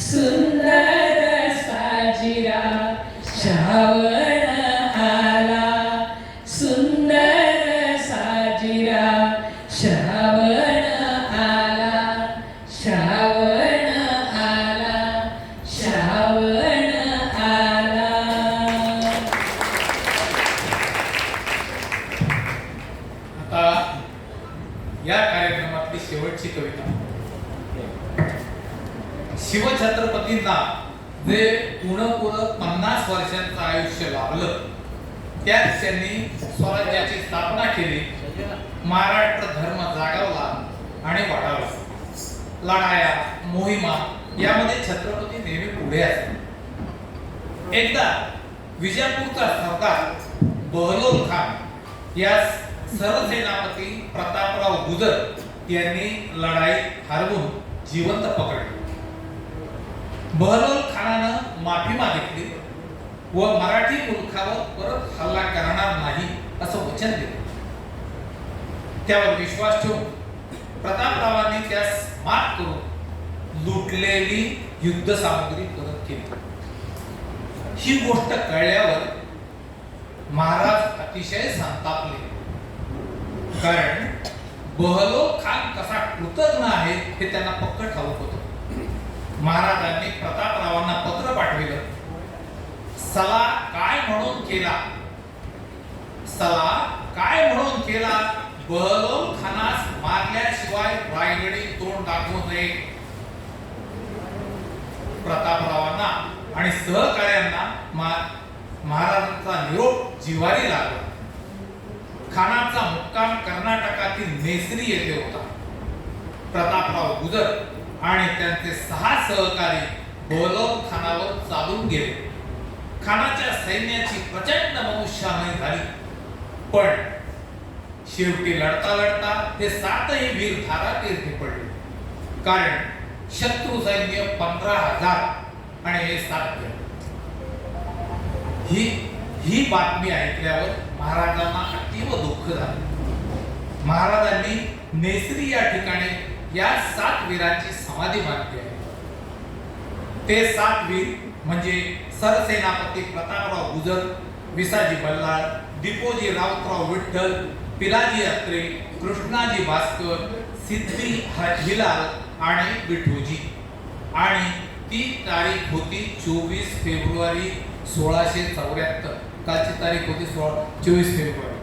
सुंदर साजिरा श्रावण आला सुंदर साजिरा श्रावण आला श्रावण आला श्रावण आला. आता या कार्यक्रमातली शेवटची कविता. शिवछत्रपतींना जे पूर्ण 50 वर्षांचं आयुष्य लाभलं त्यात त्यांनी स्वराज्याची स्थापना केली, महाराष्ट्र धर्म जागवला आणि वाढवला. लढाया मोहिमा यामध्ये छत्रपती नेहमी पुढे असतात. एकदा विजापूरचा सरदार बहलोल खान या सरसेनापती प्रतापराव गुजर यांनी लढाईत हरवून जिवंत पकडले. बहलोल खानानं माफी मागितली व मराठी मुलखावर परत हल्ला करणार नाही असं वचन दिलं. त्यावर विश्वास ठेवून प्रतापरावांनी त्यास माफ करून लुटलेली युद्ध सामग्री परत केली. ही गोष्ट कळल्यावर महाराज अतिशय संतापले, कारण बहलोल खान कसा कृतज्ञ आहे हे त्यांना पक्क ठाऊक होतं. महाराजांनी प्रतापरावांना पत्र पाठविलं. सला काय म्हणून केला बहलोल खानास मारल्याशिवाय रायगडी तोंड दाखवू नये. प्रतापरावांना आणि सहकार्यांना महाराजांचा निरोप जिव्हारी लागला. खानाचा मुक्काम कर्नाटकातील नेसरी येथे होता. प्रतापराव गुजर आणि त्यांचे 6 सहकारी बहलोल खानावर चालून गेले. खानाच्या सैन्याची प्रचंड मनुष्यहानी झाली, पण शेवटी लढता लढता हे 7ही वीर धारातीर्थी पडले, कारण शत्रू सैन्य 15,000 आणि हे 7 ही बातमी ऐकल्यावर महाराजांना अतीव दुःख झाले. महाराजांनी नेसरी या ठिकाणी या 7 वीरांची समाधी बांधली आहे. ते 7 वीर म्हणजे सरसेनापती प्रतापराव गुजर, विसाजी बल्लाळ, दिपोजी रावतराव विठ्ठल, पिलाजी अत्रे, कृष्णाजी भास्कर, सिद्धी हिलाल आणि विठोजी. आणि ती तारीख होती 24 फेब्रुवारी 1674. कालची तारीख होती 24 फेब्रुवारी.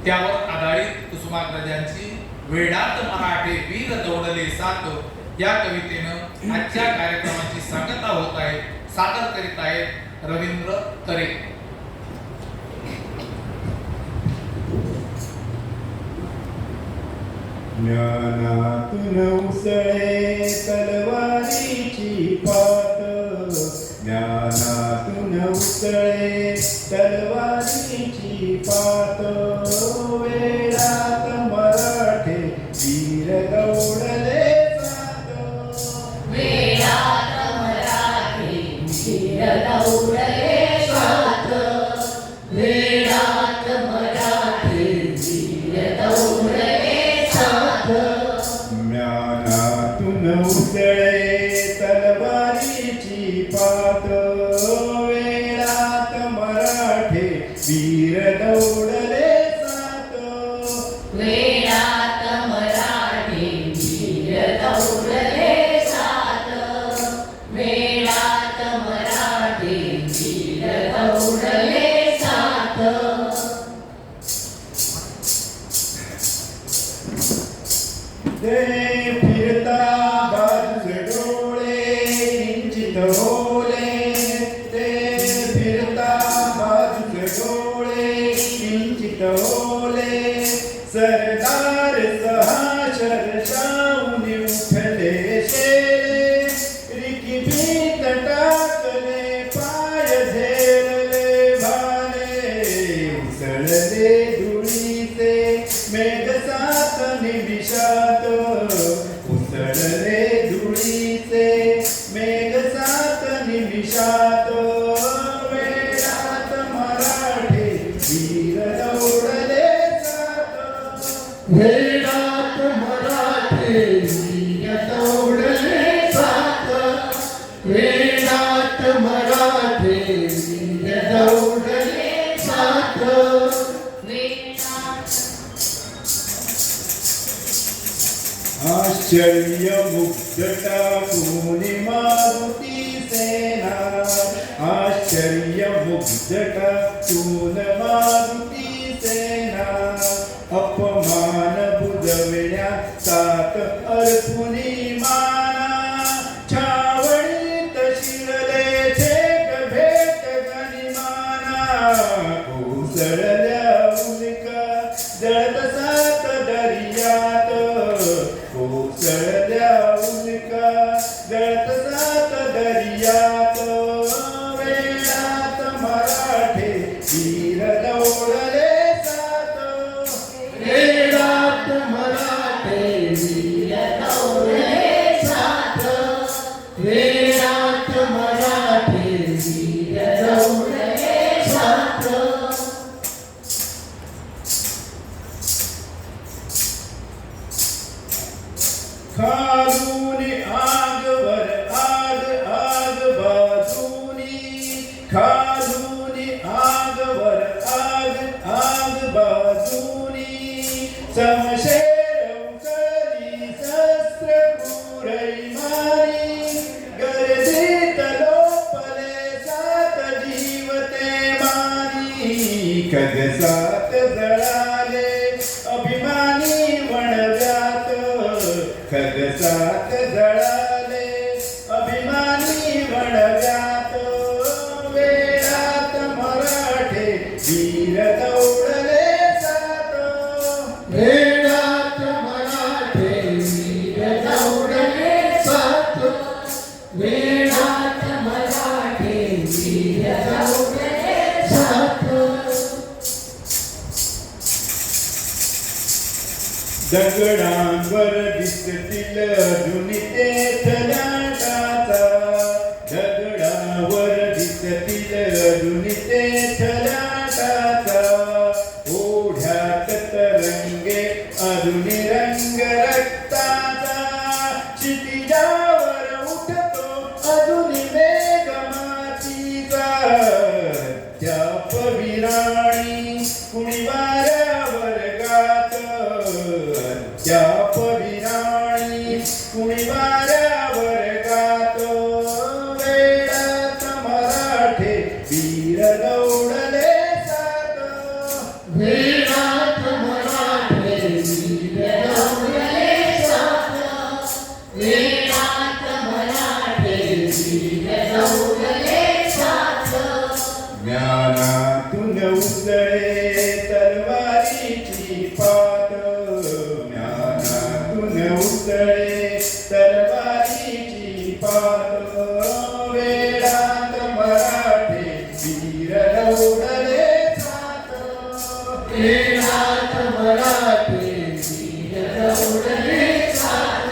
त्यावर आधारित कुसुमाग्रजांची वेडात मराठे वीर दौडले 7 या कवितेनं आजच्या कार्यक्रमाची सांगता होत आहे. सादर करीत आहेत रवींद्र तरे. ज्ञानातून उसळे तलवारीची पात, ज्ञानातून उसळे तलवारीची पात, वेळात मराठे वीर दौडले 7, वेळात मराठे वीर दौडले 7, वेळात मराठे वीर दौडले 7. ज्ञानातून उसळे तलवारीची पात, वेळात मराठे वीर दौडले 7, वेळात मराठे वीर दौडले 7, वेळात मराठे वीर दौडले 7. ते फिरता बाजूचे डोळे किंचित होले, ते फिरता बाजूचे डोळे किंचित होले, सरदार 6 शरशाऊन उठले शेले, रिकीबीत टाकले पाय झेलले भाले, उसळले धुळीचे मेघ 7 निमिषात, वीर दौडले सात वेळात मराठे वीर दौडले सात आश्चर्य मुग्धता मारुती सेना आश्चर्य मुग्धता मारुती सेना अपमान बुजविण्या सात अर्थुनी माना छावणीत शिरले थेट भेट गनिमाना कोसळल्या उल्का जळत सात दर्यात कोसळल्या उल्का जळत सात दर्यात वेळात मराठे वीर दौडले सात वेळात मराठे वीर दौडले सात वेळात मराठे वीर दौडले सात खालूनी आगवर आग आग बाजूनी खालूनी आगवर आग आग बाजूनी समशेर उकळली शस्त्र कुरै मारी गर्दीत लोपले सात जीव ते मारी खगसात जळाले अभिमानी वणव्यात खगसात जळाले अभिमानी वणव्यात वेळात मराठे वीर दौडले सात वेळात मराठे वीर दौडले सात वेळात मराठे वीर दौडले सात दगडांवर दिसतील अजूनी तेथल्याटाचा दगडावर दिसतील अजूनी तेथल्याटाचा ओढ्यात तरंगे अजूनी रंग रक्ताचा क्षितिजावर उठतो अजूनी मेघ मातीचा त्याप विराणी कुणी वाऱ्यावर गात त्याप विराणी कुणी वाऱ्यावर गात वेळात मराठे वीर दौडले सात वेळात मराठे वीर दौडले सात वेळात मराठे वीर दौडले सात ज्ञानातून उसळे तलवारीची पात ज्ञानातून उसळे तलवारीची पात वेळात मराठे वीर दौडले सात वेळात मराठे वीर दौडले सात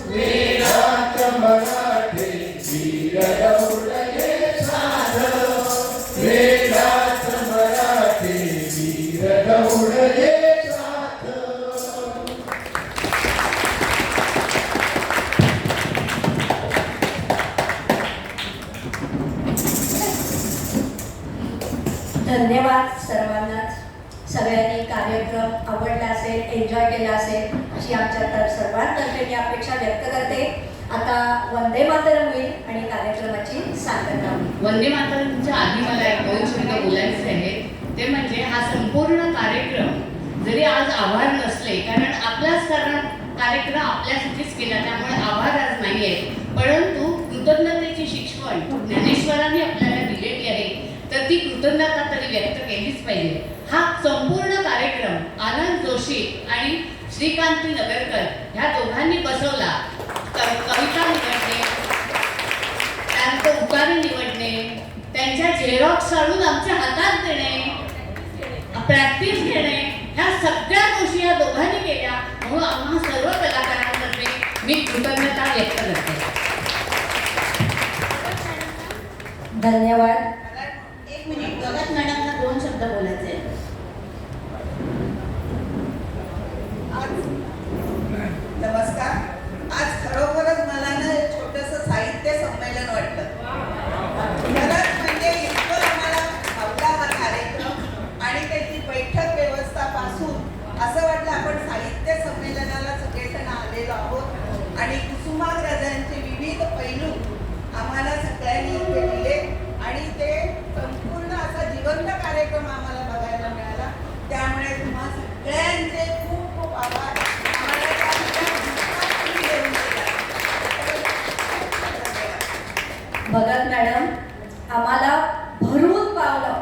वेळात मराठे वीर दौडले सात वेळात मराठे वीर दौडले सात धन्यवाद सर्वांनाच. सगळ्यांनी कार्यक्रम आवडला असेल, एन्जॉय केला असेल अशी आमच्या सर्वांतर्फे मी अपेक्षा व्यक्त करते. आता वंदे मातरम होईल आणि कार्यक्रमाची सांगता होईल. वंदे मातरमच्या आधी मला एक दोन शब्द बोलायचे आहेत. ते म्हणजे हा संपूर्ण कार्यक्रम जरी आज आभार नसले, कारण आपलाच कार्यक्रम आपल्यासाठीच केला त्यामुळे आभार आज नाही आहे, परंतु कृतज्ञतेची शिकवण ज्ञानेश्वरांनी आपल्याला दिलेली आहे, तर ती कृतज्ञता तरी व्यक्त केलीच पाहिजे. हा संपूर्ण कार्यक्रम आनंद जोशी आणि श्रीकांती नगरकर ह्या दोघांनी बसवला. कविता निवडणे, त्यानंतर उतारे निवडणे, त्यांच्या झेरॉक्स काढून आमच्या हातात देणे, प्रॅक्टिस घेणे, ह्या सगळ्या गोष्टी या दोघांनी केल्या. म्हणून आम्हा सर्व कलाकारांतर्फे मी कृतज्ञता व्यक्त करते. धन्यवाद. एक मिनिट, गगत मॅडमला दोन शब्द बोलायचे आहेत. नमस्कार. आणि कुसुमाग्रजांचे विविध पैलू आम्हाला सगळ्यांनी इथे दिले आणि ते संपूर्ण असा जिवंत कार्यक्रम आम्हाला बघायला मिळाला. त्यामुळे तुम्हा सगळ्यांचे खूप खूप आभार. आम्हाला त्या दिवसात तुम्ही देऊन गेला. भगत मॅडम आम्हाला भरून पावलं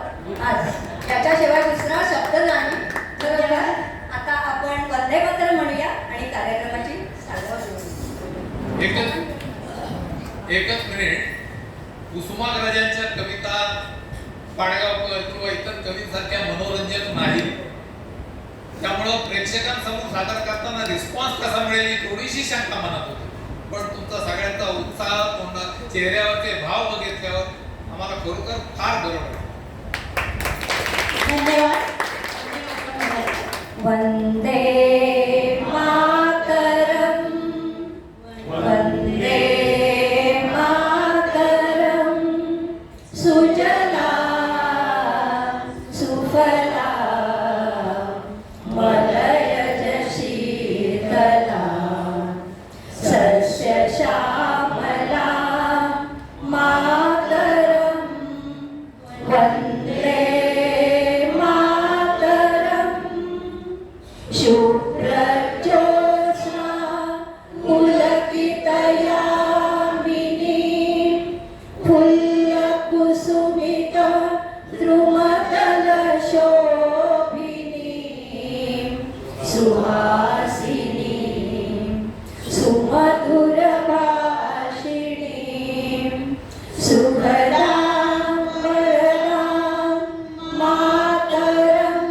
आज, त्याच्याशिवाय दुसरा शब्द नाही. बरोबर. आता आपण वंदे मातरम् म्हणूया आणि कार्यक्रमाची सुरुवात करूया. एकच मिनिट. कुसुमाग्रजांच्या कविता पाडगावकर किंवा इतर कवींसारख्या मनोरंजक नाही, त्यामुळं प्रेक्षकांसमोर सादर करताना रिस्पॉन्स कसा मिळेल ही थोडीशी शंका मनात होती. पण तुमचा सगळ्यांचा उत्साह, चेहऱ्यावरचे भाव बघितल्यावर आम्हाला खरोखर फार बरं वाटलं. धन्यवाद. वंदे मातरम् वंदे मातरम् सुजला सुफला मलयज शीतला सस्य श्यामला मातरम् वंदे शुभ्रज्योत्स्ना पुलकितयामिनी फुल्लकुसुमित द्रुमदलशोभिनी सुहासिनी सुमधुरभाषिणी सुभदां वरदां मातरम्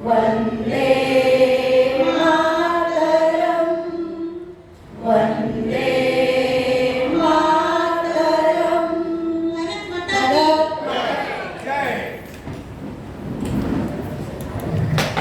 वंदे मातरम् वंदे